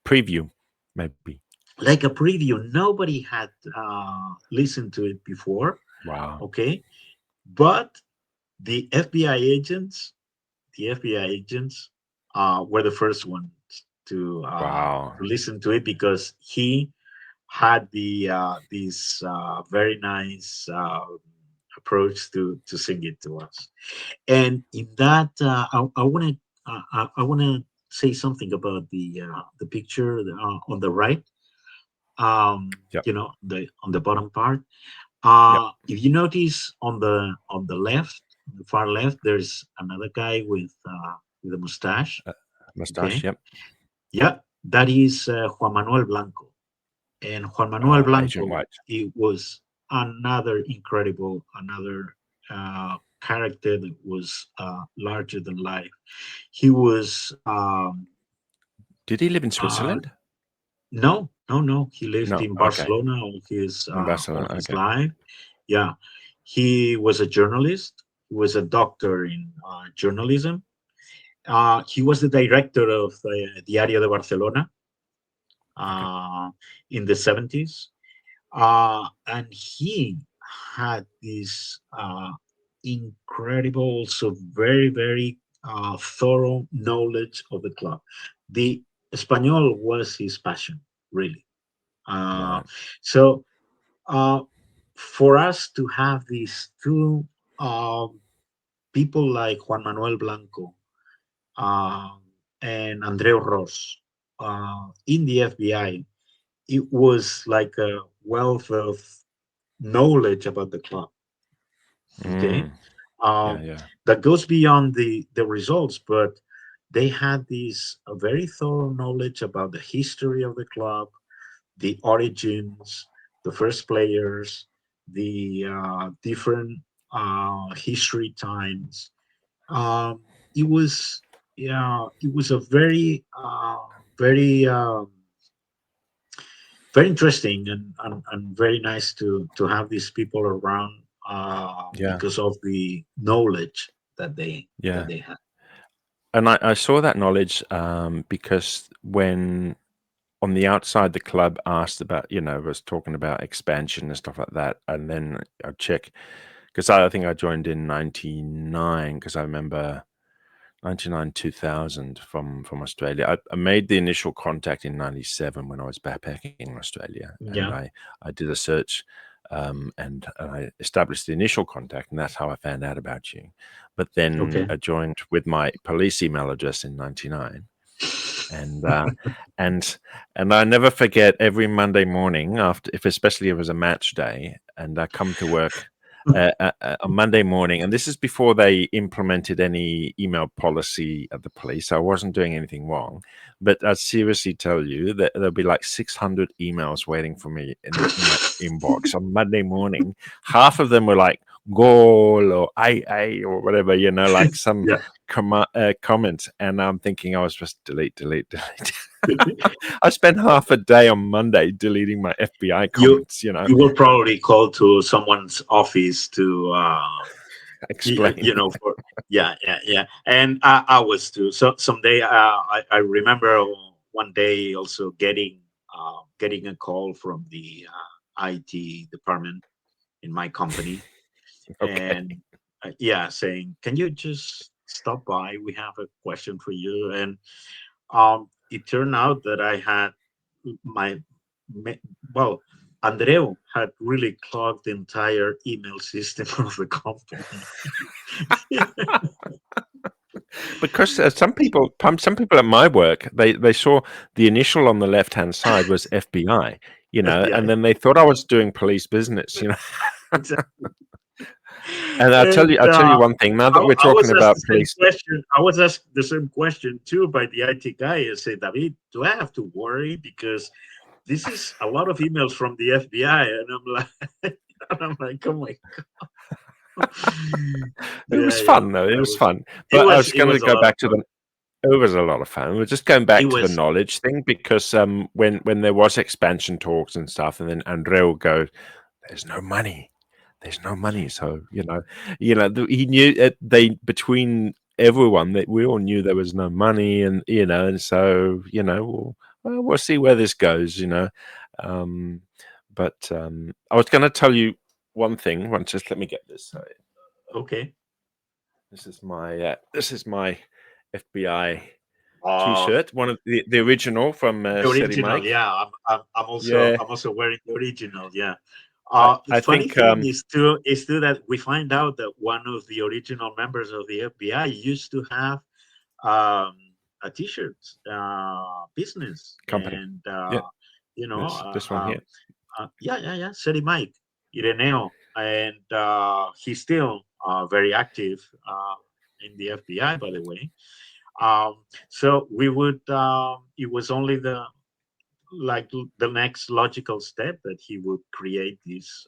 preview, maybe. Like a preview. Nobody had listened to it before. Wow. Okay, but the FBI agents were the first ones to listen to it because he had this very nice approach to sing it to us. And in that, I want to say something about the picture on the right. On the bottom part. If you notice on the left, the far left, there's another guy with a mustache. Mustache, okay? Yeah, that is Juan Manuel Blanco. And Juan Manuel Blanco, it was another character that was larger than life. He was. Did he live in Switzerland? No. He lived in Barcelona all his life. Yeah, he was a journalist. He was a doctor in journalism. He was the director of Diario de Barcelona in the 70s. And he had this incredible, also very, very thorough knowledge of the club. The Espanyol was his passion, really. So for us to have these two people like Juan Manuel Blanco and Andreu Ros in the FBI, it was like a wealth of knowledge about the club. Okay. That goes beyond the results, but they had this very thorough knowledge about the history of the club, the origins, the first players, the different history times. It was a very very interesting and very nice to have these people around because of the knowledge that they had. And I saw that knowledge because when on the outside the club asked about, was talking about expansion and stuff like that, and then I check because I think I joined in 99 because I remember 99 2000 from Australia. I made the initial contact in 97 when I was backpacking in Australia, and I did a search and I established the initial contact, and that's how I found out about you. But then Okay. I joined with my police email address in '99, and and I never forget every Monday morning after, especially if it was a match day, and I come to work on Monday morning, and this is before they implemented any email policy at the police. I wasn't doing anything wrong, but I seriously tell you that there'll be like 600 emails waiting for me in my inbox on Monday morning. Half of them were like goal or I or whatever, like some Yeah. comments, and I'm thinking I was just delete. I spent half a day on Monday deleting my FBI comments. You will probably call to someone's office to Explain. yeah. And I was too. So someday I remember one day also getting a call from the IT department in my company, Okay. and saying, "Can you just stop by? We have a question for you." And it turned out that I had my well, Andreu had really clogged the entire email system of the company. Because some people at my work, they saw the initial on the left hand side was FBI, FBI. and then they thought I was doing police business, Exactly. And I'll tell you one thing. Now that we're I was talking asked about the same police, question. I was asked the same question too by the IT guy. I said, David, do I have to worry because this is a lot of emails from the FBI? And I'm like, oh my god. it was Yeah. fun though. It That was was. fun. It But I was. was It going to was a go lot of back to fun. the. It was a lot of fun. We're just going It back to the was. knowledge thing because when there was expansion talks and stuff, and then Andreu would go, "There's no money. There's no money." So he knew they between everyone that we all knew there was no money, and and so we'll see where this goes. But I was going to tell you one thing. Just let me get this. Okay. This is my FBI Uh, T-shirt, one of the original from the City original, Mike. yeah. Yeah, I'm also wearing the original, yeah. The I funny think thing is too that we find out that one of the original members of the FBI used to have um, a t-shirt business, company. and Yeah, you know, this one here. yeah, Seri Mike Ireneo, and he's still very active in the FBI, by the way. So we would. It was only the next logical step that he would create these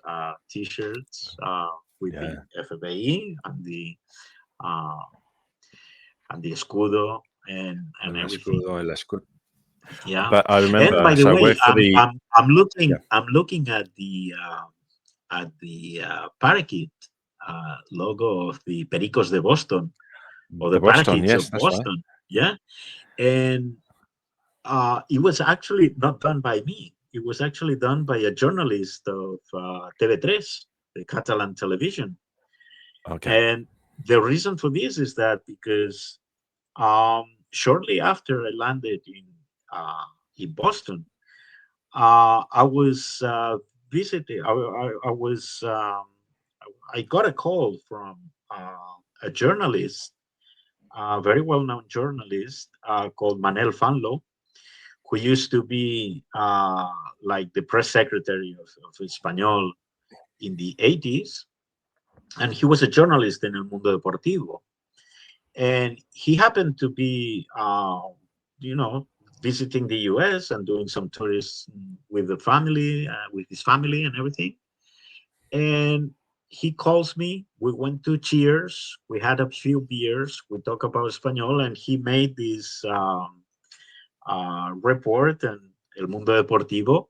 t-shirts with the Yeah, FBI uh, and the escudo and el everything. escudo, el escudo. Yeah. But I And by remember, the so I way, worked for the I'm looking at the parakeet logo of the Pericos de Boston, or the Boston. parakeets Yes, of that's right. Boston. Yeah. And it was actually not done by me. It was actually done by a journalist of TV3, the Catalan television. Okay. And the reason for this is that because shortly after I landed in Boston, I was visiting. I got a call from a journalist, a very well-known journalist called Manel Fanlo, who used to be like the press secretary of Espanyol in the 80s. And he was a journalist in El Mundo Deportivo. And he happened to be, visiting the US and doing some tourism with with his family and everything. And he calls me. We went to Cheers. We had a few beers. We talked about Espanyol, and he made this report and El Mundo Deportivo.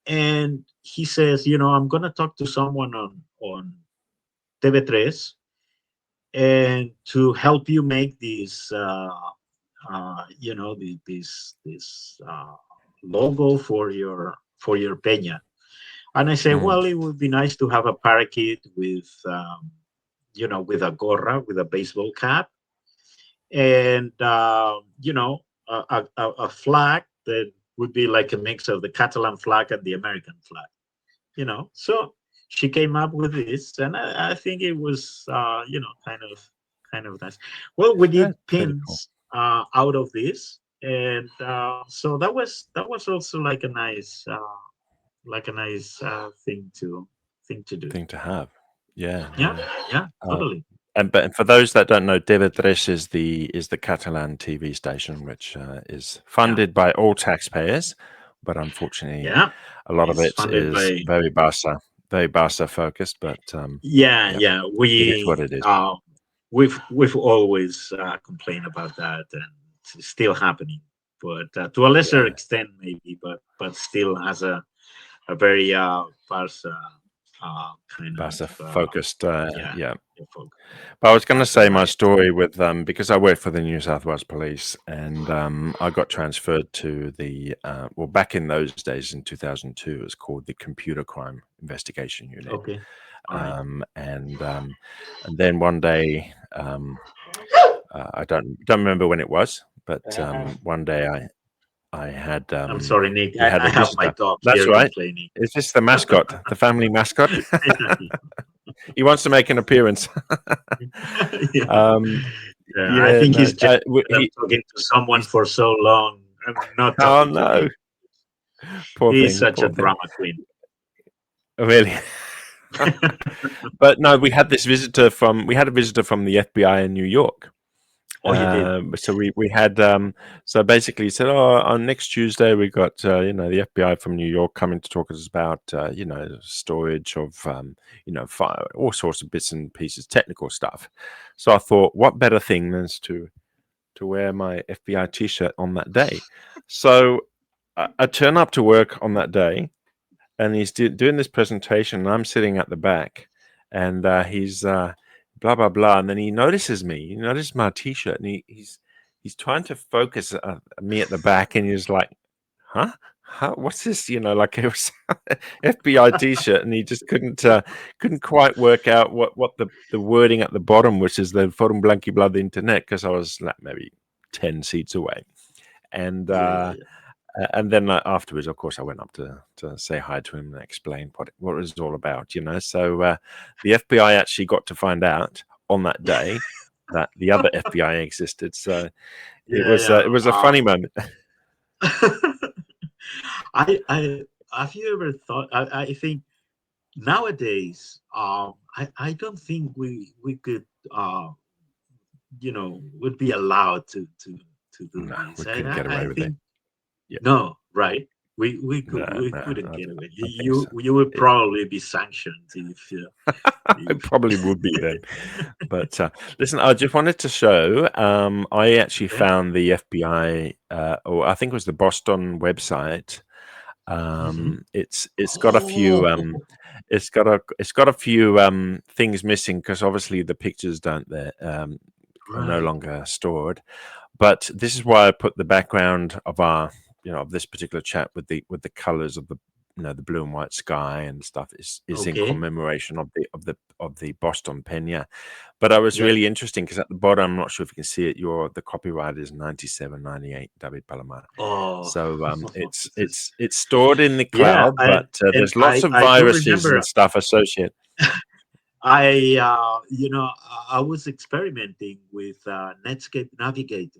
And he says, I'm going to talk to someone on TV3 and to help you make this, this logo for your peña. And I say, well, it would be nice to have a parakeet with, with a gorra, with a baseball cap, and a flag that would be like a mix of the Catalan flag and the American flag. So she came up with this, and I think it was kind of nice. Well, we did That's pretty cool. pins out of this, and so that was also like a nice thing to do. Thing to have. Yeah, Yeah, no. yeah, totally. And for those that don't know, TV3 is the Catalan TV station, which is Yeah, funded by all taxpayers, but unfortunately, yeah. a lot of It's it funded is by. very Barca focused. But Yeah, yeah, yeah. it is what it is. We've always complained about that, and it's still happening, but to a lesser Yeah, extent, maybe, but still has a very Barca kind Barca of focused. yeah, Yeah. yeah, folk. But I was going to Barca say my bias. story with because I work for the New South Wales Police, and I got transferred to the well, back in those days in 2002, it was called the Computer Crime Investigation Unit, Okay, all right. and then one day I don't remember when it was, but one day I had I'm sorry, Nick. we had I a have my visitor. dog That's here right. complaining. Is this the mascot, the family mascot? He wants to make an appearance. Yeah. um, Yeah, I yeah, think no, he's just that I'm talking to someone he's for so long. I'm not oh talking to no, him. poor He's thing, such a poor thing. drama queen. Really. But no, we had a visitor from the FBI in New York. Oh, you did? So we had so basically he said, oh, on next Tuesday we got the FBI from New York coming to talk to us about storage of fire, all sorts of bits and pieces, technical stuff. So I thought, what better thing than to wear my FBI t-shirt on that day? So I turn up to work on that day, and he's doing this presentation, and I'm sitting at the back, and he's blah blah blah, and then he notices me. He notices my t-shirt, and he's trying to focus me at the back, and he's like, "Huh? What's this?" Like it was FBI t-shirt, and he just couldn't quite work out what the wording at the bottom, which is the Forum Blanc Blau the Internet, because I was like maybe 10 seats away, and. Yeah, yeah, yeah. And then afterwards, of course, I went up to say hi to him and explain what it was all about, So the FBI actually got to find out on that day that the other FBI existed. So it Yeah, yeah. was a funny moment. I have you ever thought? I think nowadays, I don't think we could, would be allowed to do No, this. we couldn't get I away with it. think Yeah, no, right? no, We no, couldn't get away. I think so. You would probably be sanctioned It if probably would be then. But listen, I just wanted to show. I actually okay. found the FBI, or I think it was the Boston website. Hmm. It's got a few Oh, it's got a few things missing, because obviously the pictures don't are no right. longer stored. But this is why I put the background of our of this particular chat with the colors of the the blue and white sky and stuff is in Okay. commemoration of the Boston Pena. But I was Yeah. really interesting because at the bottom, I'm not sure if you can see it, the copyright is 9798 David Palomar. Oh, So this is it's stored in the yeah, cloud, but and there's lots of I do viruses remember. and stuff associated. I was experimenting with Netscape Navigator.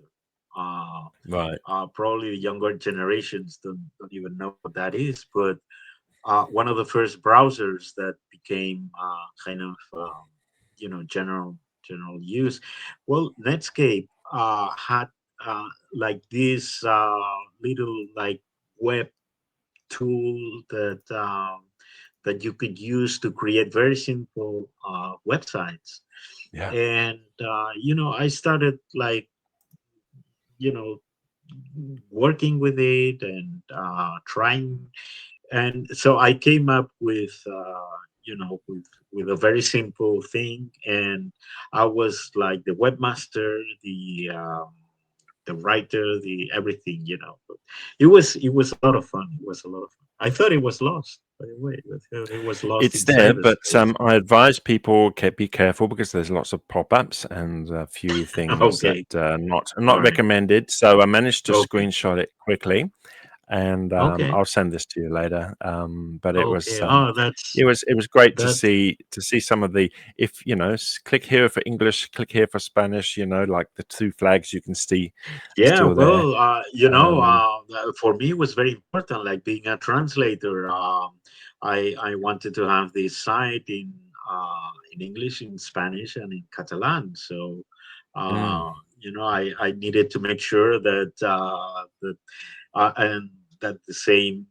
Uh, Right. Probably younger generations don't even know what that is, but one of the first browsers that became kind of general use. Well, Netscape had like this little like web tool that you could use to create very simple websites. Yeah. And I started like you know working with it and trying, and so I came up with with a very simple thing, and I was like the webmaster, the writer, the everything. But it was a lot of fun. It was a lot of fun. I thought it was lost, by the way. It was lost It's in there, but cyberspace. I advise people be careful, because there's lots of pop-ups and a few things that Okay, not all right. recommended. So I managed to Okay, screenshot it quickly. and Okay. I'll send this to you later. But it was Okay. Oh, it was great to that's see some of the, if you know, click here for English, click here for Spanish. You know, like the two flags you can see yeah. still there. Well, Um, for me, it was very important. Like being a translator, I wanted to have this site in English, in Spanish, and in Catalan. So, mm, I needed to make sure and that the same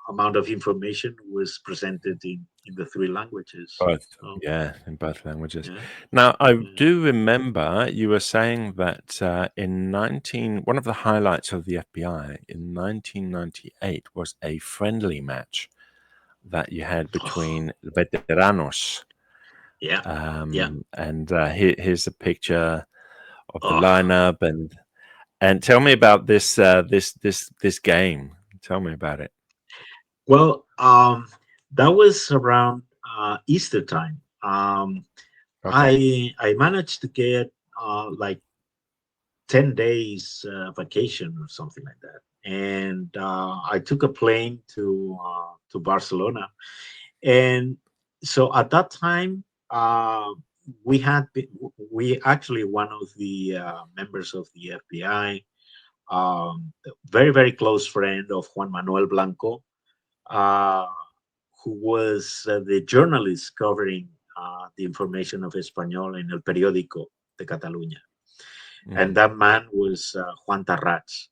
amount of information was presented in the three languages. both, Oh, yeah, in both languages. yeah, Now, I yeah. do remember you were saying that one of the highlights of the FBI in 1998 was a friendly match that you had Oh, between Veteranos. yeah, yeah. And here's a picture of the Oh, lineup, and tell me about this game. Tell me about it. well, that was around Easter time. Okay. I managed to get like 10 days vacation or something like that, and I took a plane to Barcelona. And so at that time, we actually, one of the members of the FBI, very very close friend of Juan Manuel Blanco, uh, who was the journalist covering the information of Espanyol in El Periódico de Catalunya. And Mm, that man was Juan Tarrats.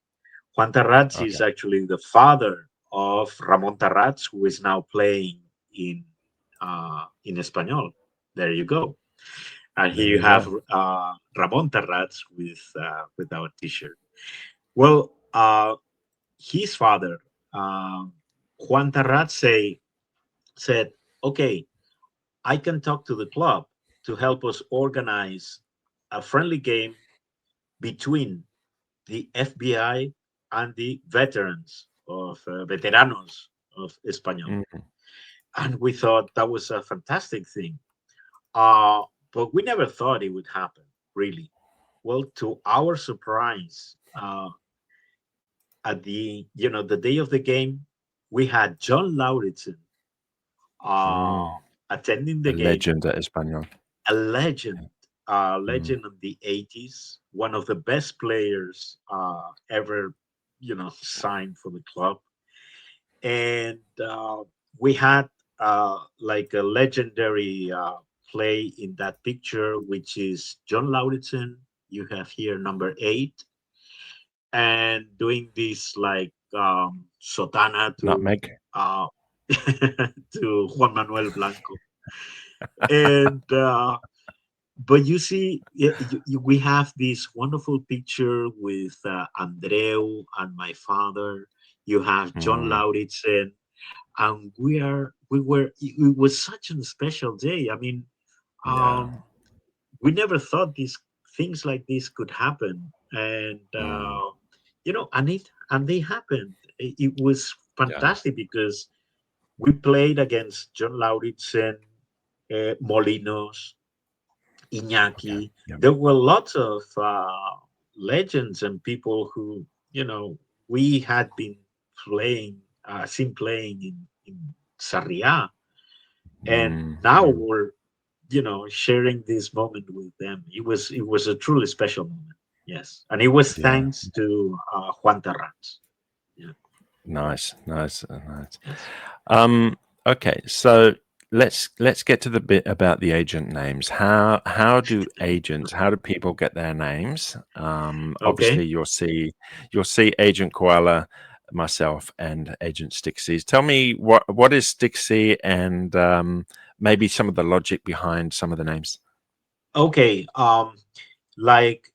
Juan Tarrats is okay. actually the father of Ramon Tarrats, who is now playing in Espanyol. There you go. And There here you you have go. Ramon Tarrats with our T-shirt. Well, his father, Juan Tarrats, said, "Okay, I can talk to the club to help us organize a friendly game between the FBI and the veterans of veteranos of Espanyol." Mm, And we thought that was a fantastic thing. Uh, but we never thought it would happen, really. Well, to our surprise, at the day of the game, we had John Lauridsen uh, mm. attending A the game, legend at Espanyol. a legend, a Mm, legend of the 80s, one of the best players ever, signed for the club. And we had like a legendary play in that picture, which is John Lauridsen. You have here number 8, and doing this like sotana nutmeg. uh, to Juan Manuel Blanco. And but you see, we have this wonderful picture with Andreu and my father. You have John Mm, Lauridsen, and it was such a special day. I mean, yeah. um, we never thought these things like this could happen, and Mm, and they happened. It was yeah. fantastic because we played against John Lauridsen, Molinos, Okay. Iñaki. Yeah. There were lots of legends and people who, we had been seen playing in Sarria. And Mm, now mm, we're, sharing this moment with them. It was a truly special moment. Yes. And it was yeah. thanks to Juan Tarrats. Yeah. Nice. Nice. Nice. Yes. Um, okay, so let's get to the bit about the agent names. How do people get their names? Obviously Okay. you'll see Agent Koala, myself, and Agent Sticksea. Tell me what is Sticksea, and maybe some of the logic behind some of the names. Okay. Like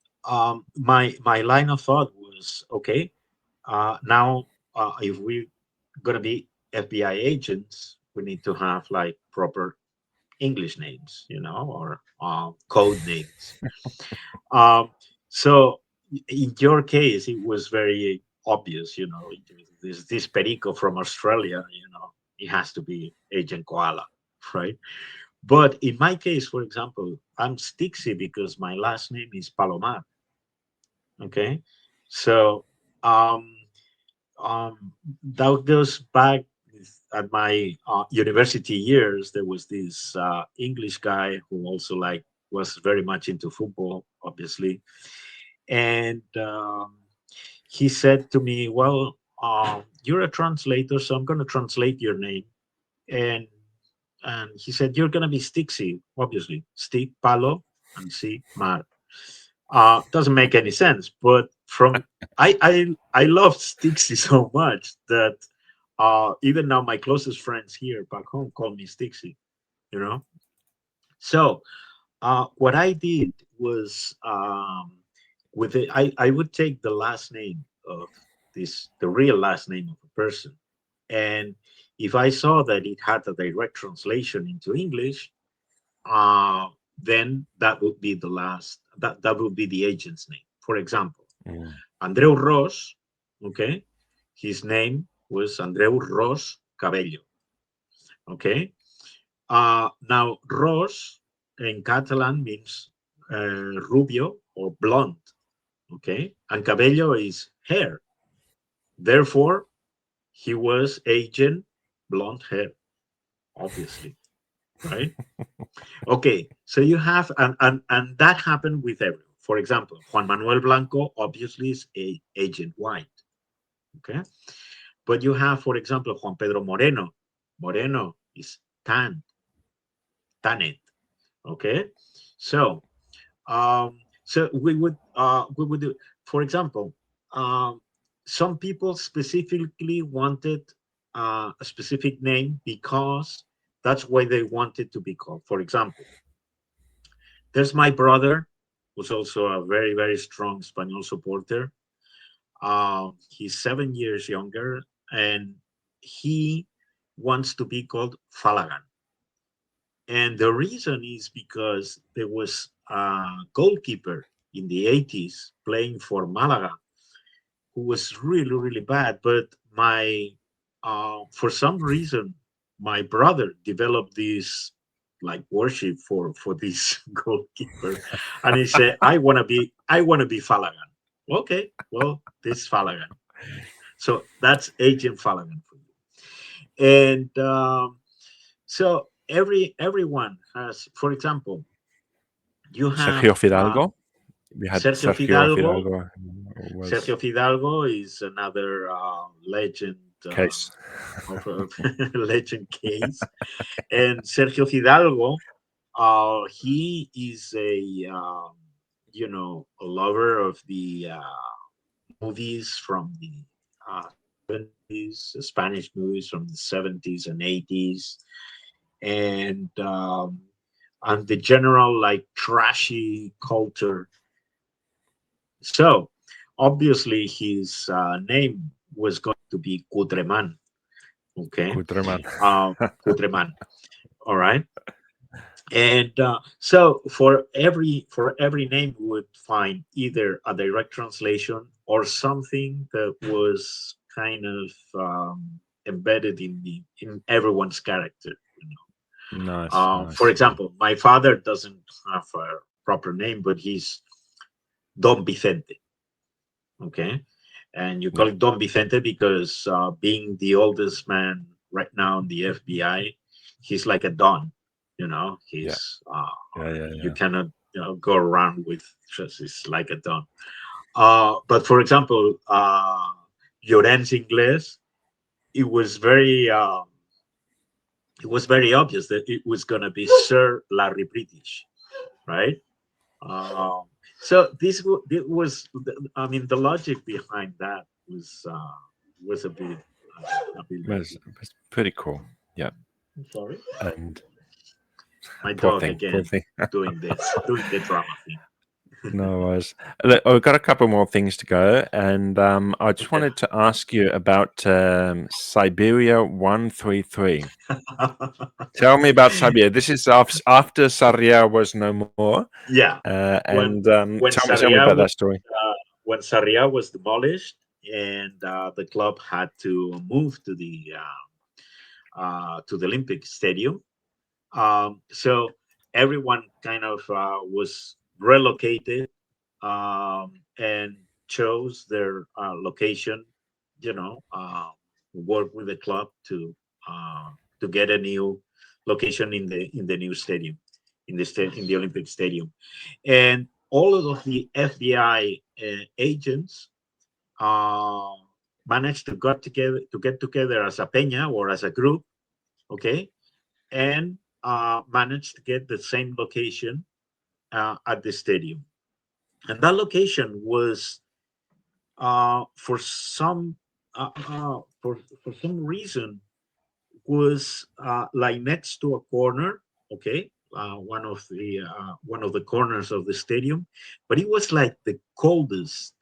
my line of thought was, okay, now if we're gonna be FBI agents, we need to have like proper English names, or code names. Um, so in your case, it was very obvious, this Perico from Australia, it has to be Agent Koala, right? But in my case, for example, I'm Stixie because my last name is Palomar. Okay, so um, that goes back at my university years. There was this English guy who also was very much into football, obviously, and he said to me, "Well, you're a translator, so I'm going to translate your name." And he said, "You're going to be Sticksea, obviously. Stick, palo, and si, mar." Doesn't make any sense, but I love Sticksea so much that even now my closest friends here back home call me Sticksea. You know. So what I did was with it, I would take the last name of the real last name of a person, and if I saw that it had a direct translation into English, then that would be that would be the agent's name. For example, Andreu Ros, okay, his name was Andreu Ros Cabello, okay. Now Ros in Catalan means rubio or blonde, okay, and Cabello is hair. Therefore, he was agent blonde hair, obviously, right? Okay, so you have and that happened with everyone. For example, Juan Manuel Blanco obviously is a agent white. Okay, but you have, for example, Juan Pedro Moreno. Moreno is tanned. Okay, so we would do, for example, some people specifically wanted a specific name because that's why they wanted to be called. For example, there's my brother, who's also a very, very strong Espanyol supporter. He's 7 years younger, and he wants to be called Falagan. And the reason is because there was a goalkeeper in the 80s playing for Malaga who was really, really bad. But for some reason, my brother developed this like worship for this goalkeeper, and he said, I want to be Falagan." Okay, well, this Falagan. So that's Agent Falagan for you. And so everyone has, for example, you have Sergio Fidalgo. We had Sergio Sergio Fidalgo. Fidalgo. Was Sergio Fidalgo is another legend case. of a legend case, and Sergio Fidalgo, he is a lover of the movies from the 70s, Spanish movies from the 70s and 80s, and the general like trashy culture. So obviously his name was going to be Cutreman. Okay, Kutreman. Cutreman. All right. And so for every name, we would find either a direct translation or something that was kind of embedded in everyone's character. Nice. For example, my father doesn't have a proper name, but he's Don Vicente. Okay, and you call it Don Vicente because being the oldest man right now in the FBI, he's like a don. He's you cannot go around with just he's like a don. But for example, Llorens Ingles, it was very obvious that it was going to be Sir Larry British, right? Um, so it was. I mean, the logic behind that was a bit. Was pretty cool. Yeah. I'm sorry. And My poor dog thing, again doing the drama thing. No worries. Look, I've got a couple more things to go, and I just wanted to ask you about Siberia 133. Tell me about Siberia. This is after Sarria was no more. Yeah. And when tell me about that story. When Sarria was demolished and the club had to move to the Olympic Stadium, so everyone kind of was relocated and chose their location work with the club to get a new location in the new stadium, in the Olympic Stadium, and all of the FBI agents managed to get together as a peña or as a group, okay, and managed to get the same location at the stadium, and that location was for some reason was like next to a corner, okay, one of the corners of the stadium, but it was like the coldest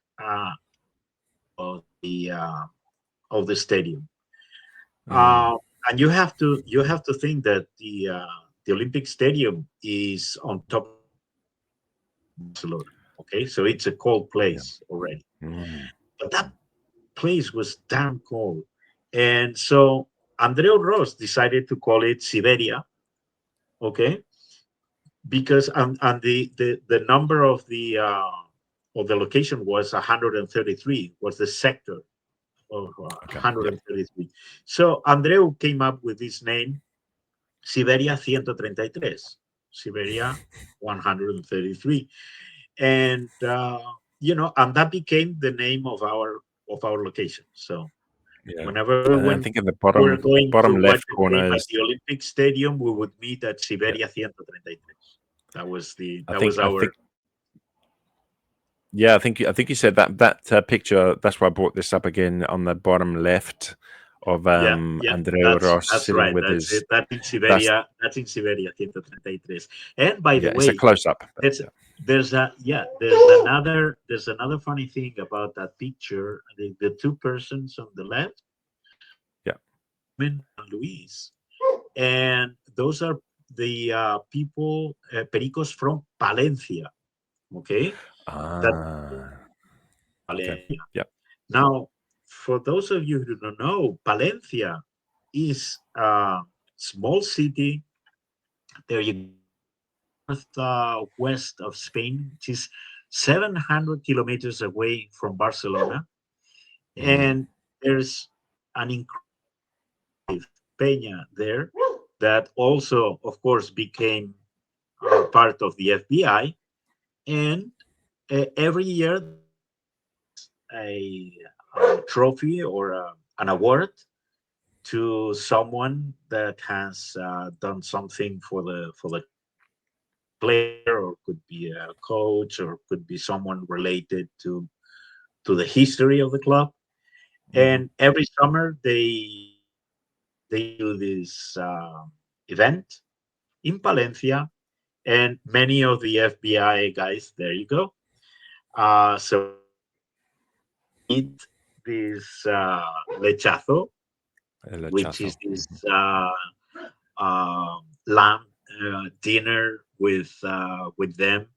of the stadium. And you have to think that the Olympic Stadium is on top of Barcelona, okay, so it's a cold place already. But that place was damn cold, and so Andreu Ros decided to call it Siberia, okay, because and the number of the location was 133, was the sector of 133. So Andreu came up with this name, Siberia 133, Siberia 133, and and that became the name of our location. So whenever I think in the we're going bottom to left watch the corner game at is, the Olympic Stadium, we would meet at Siberia 133. That was our. I think you said that picture. That's why I brought this up again on the bottom left of Andreu Ros That's sitting right. with That's his. it. That's in Siberia 133. And by the way, it's a close up. There's another funny thing about that picture. The two persons on the left, and Luis, and those are the people, Pericos from Valencia. Okay. Valencia. Now, for those of you who don't know, Valencia is a small city. There you northwest of Spain, which is 700 kilometers away from Barcelona, and there's an incredible peña there that also, of course, became part of the FBI, and every year a trophy or an award to someone that has done something for the player, or could be a coach, or could be someone related to the history of the club. And every summer they do this event in Valencia, and many of the FBI guys, there you go. So eat this lechazo, which is this lamb dinner with them,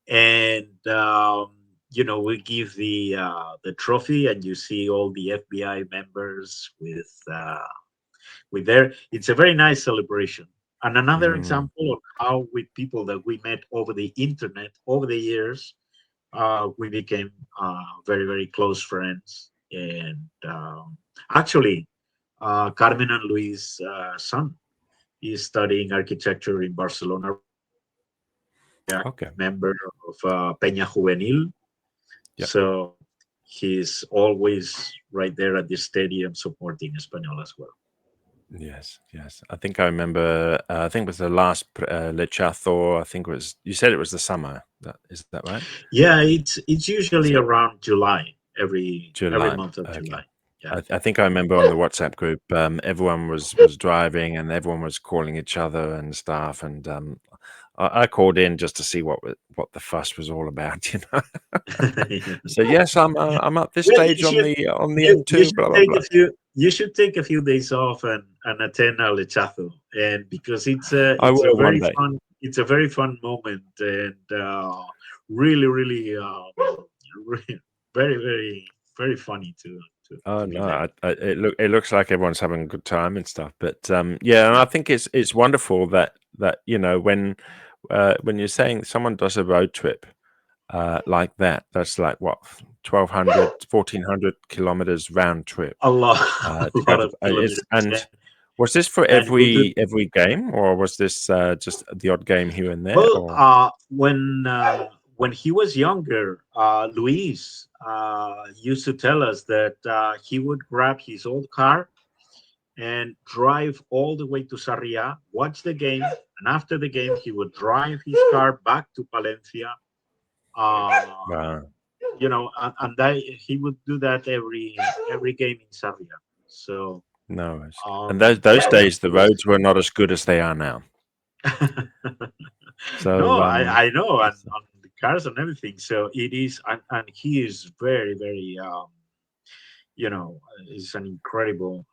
and we give the trophy, and you see all the FBI members with there. It's a very nice celebration, and another example of how with people that we met over the internet over the years, we became very, very close friends. And actually, Carmen and Luis' son is studying architecture in Barcelona. Member of Peña Juvenil. So he's always right there at the stadium supporting Espanyol as well. Yes. I think I remember. I think it was the last lechazo. I think you said it was the summer. Is that right? Yeah, it's usually around July. Every month of July. Yeah. I think I remember on the WhatsApp group, everyone was driving and everyone was calling each other and stuff. And I called in just to see what the fuss was all about, So yes, I'm at this stage on the M2. Blah, blah, blah. You should take a few days off and attend a lechazo, and because it's a very fun moment, and really, really, very, very, very funny to. Oh no! It looks like everyone's having a good time and stuff. But and I think it's wonderful that when you're saying someone does a road trip, like that. That's like what 1,200, 1,400 kilometers round trip. A lot, To a go lot to, of kilometers. and was this for And we could, every game, or was this just the odd game here and there? well, Or when he was younger, Luis used to tell us that he would grab his old car and drive all the way to Sarria, watch the game, and after the game, he would drive his car back to Valencia. wow, And that he would do that every game in Sarria. So, no, and those yeah, days the roads were not as good as they are now. no, So I know, and on the cars and everything. So it is, and he is very, very, is an incredible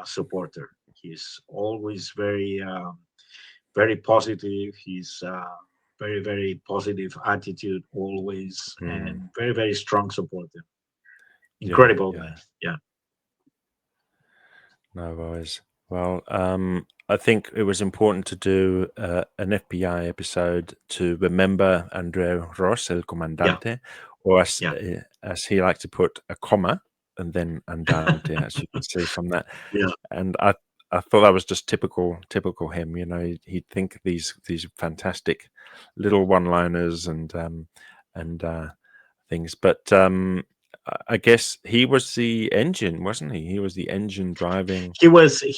supporter. He's always very positive. He's very, very positive attitude always, and very, very strong supporter. Incredible guy. Yeah. No worries. Well, I think it was important to do an FBI episode to remember Andreu Ros, el comandante, or as he liked to put, a comma and then andante, as you can see from that. Yeah. And I thought that was just typical him. He'd think these fantastic little one-liners and things, but I guess he was the engine, wasn't he? He was the engine driving. He was the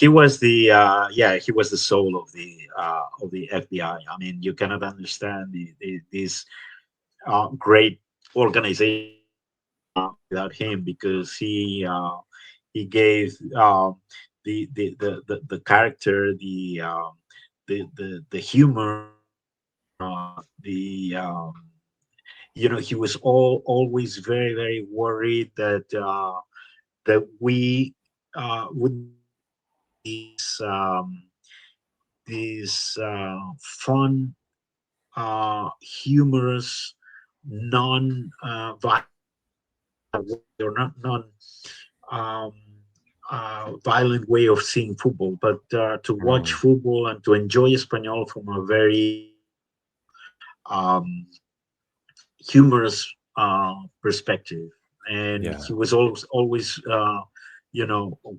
soul of the FBI. I mean, you cannot understand this great organization without him, because he gave the character, the humor, he was always very, very worried that we would these fun, humorous, non or not non violent way of seeing football, but to watch football and to enjoy Espanyol from a very humorous perspective. And he was always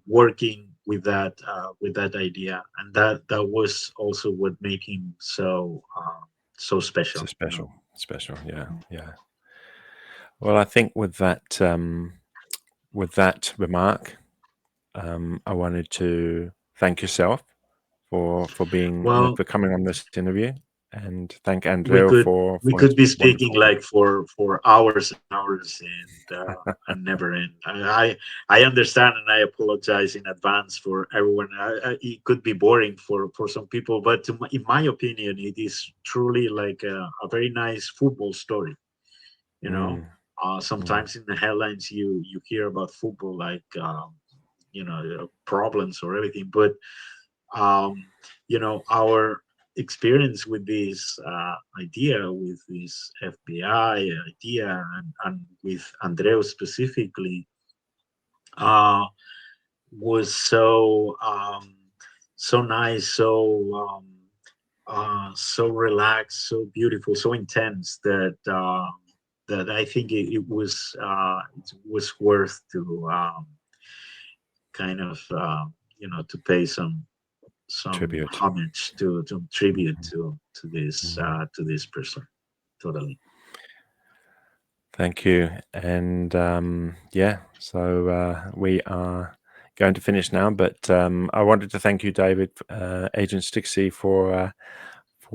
working with that idea, and that was also what made him so special. So special. Yeah. Well, I think with that remark, I wanted to thank yourself for coming on this interview, and thank Andreu for we could be his speaking wonderful... like for hours and hours and never end. I understand, and I apologize in advance for everyone. It could be boring for some people, but in my opinion, it is truly like a very nice football story. Sometimes in the headlines you hear about football like problems or everything, but our experience with this idea, with this FBI idea, and with Andreu specifically, was so nice, so relaxed, so beautiful, so intense that I think it was worth to kind of to pay some tribute, homage, to tribute to this person. Totally. Thank you. And so we are going to finish now, but I wanted to thank you, David, Agent Sticksea, for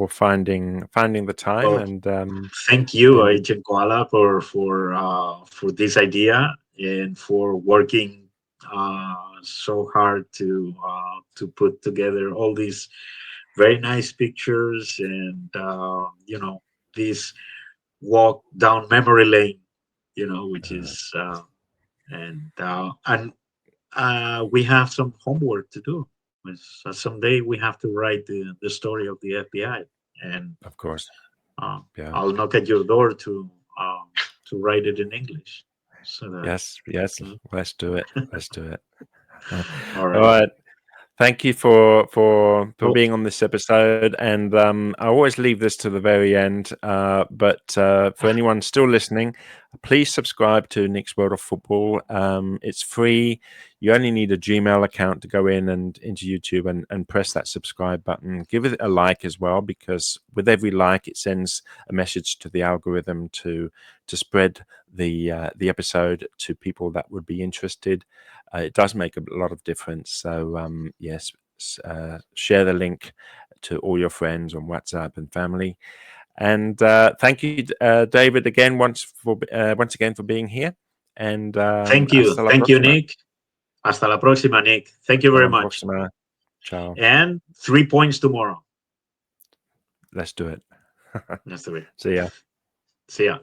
finding the time. And thank you, Agent Koala, for this idea, and for working so hard to put together all these very nice pictures, and this walk down memory lane, which is and we have some homework to do. Someday we have to write the story of the FBI, and of course, I'll knock at your door to write it in English. So that, yes, let's do it. All right. thank you for being on this episode. And I always leave this to the very end. But for anyone still listening, please subscribe to Nick's World of Football. It's free. You only need a Gmail account to go in and into YouTube and press that subscribe button. Give it a like as well, because with every like, it sends a message to the algorithm to spread the episode to people that would be interested. It does make a lot of difference. So yes, share the link to all your friends on WhatsApp and family. And thank you, David, again once again for being here. And thank you, hasta la próxima. Nick. Hasta la próxima, Nick. Thank you very much. Ciao. And 3 points tomorrow. Let's do it. Let's do it. See ya. See ya.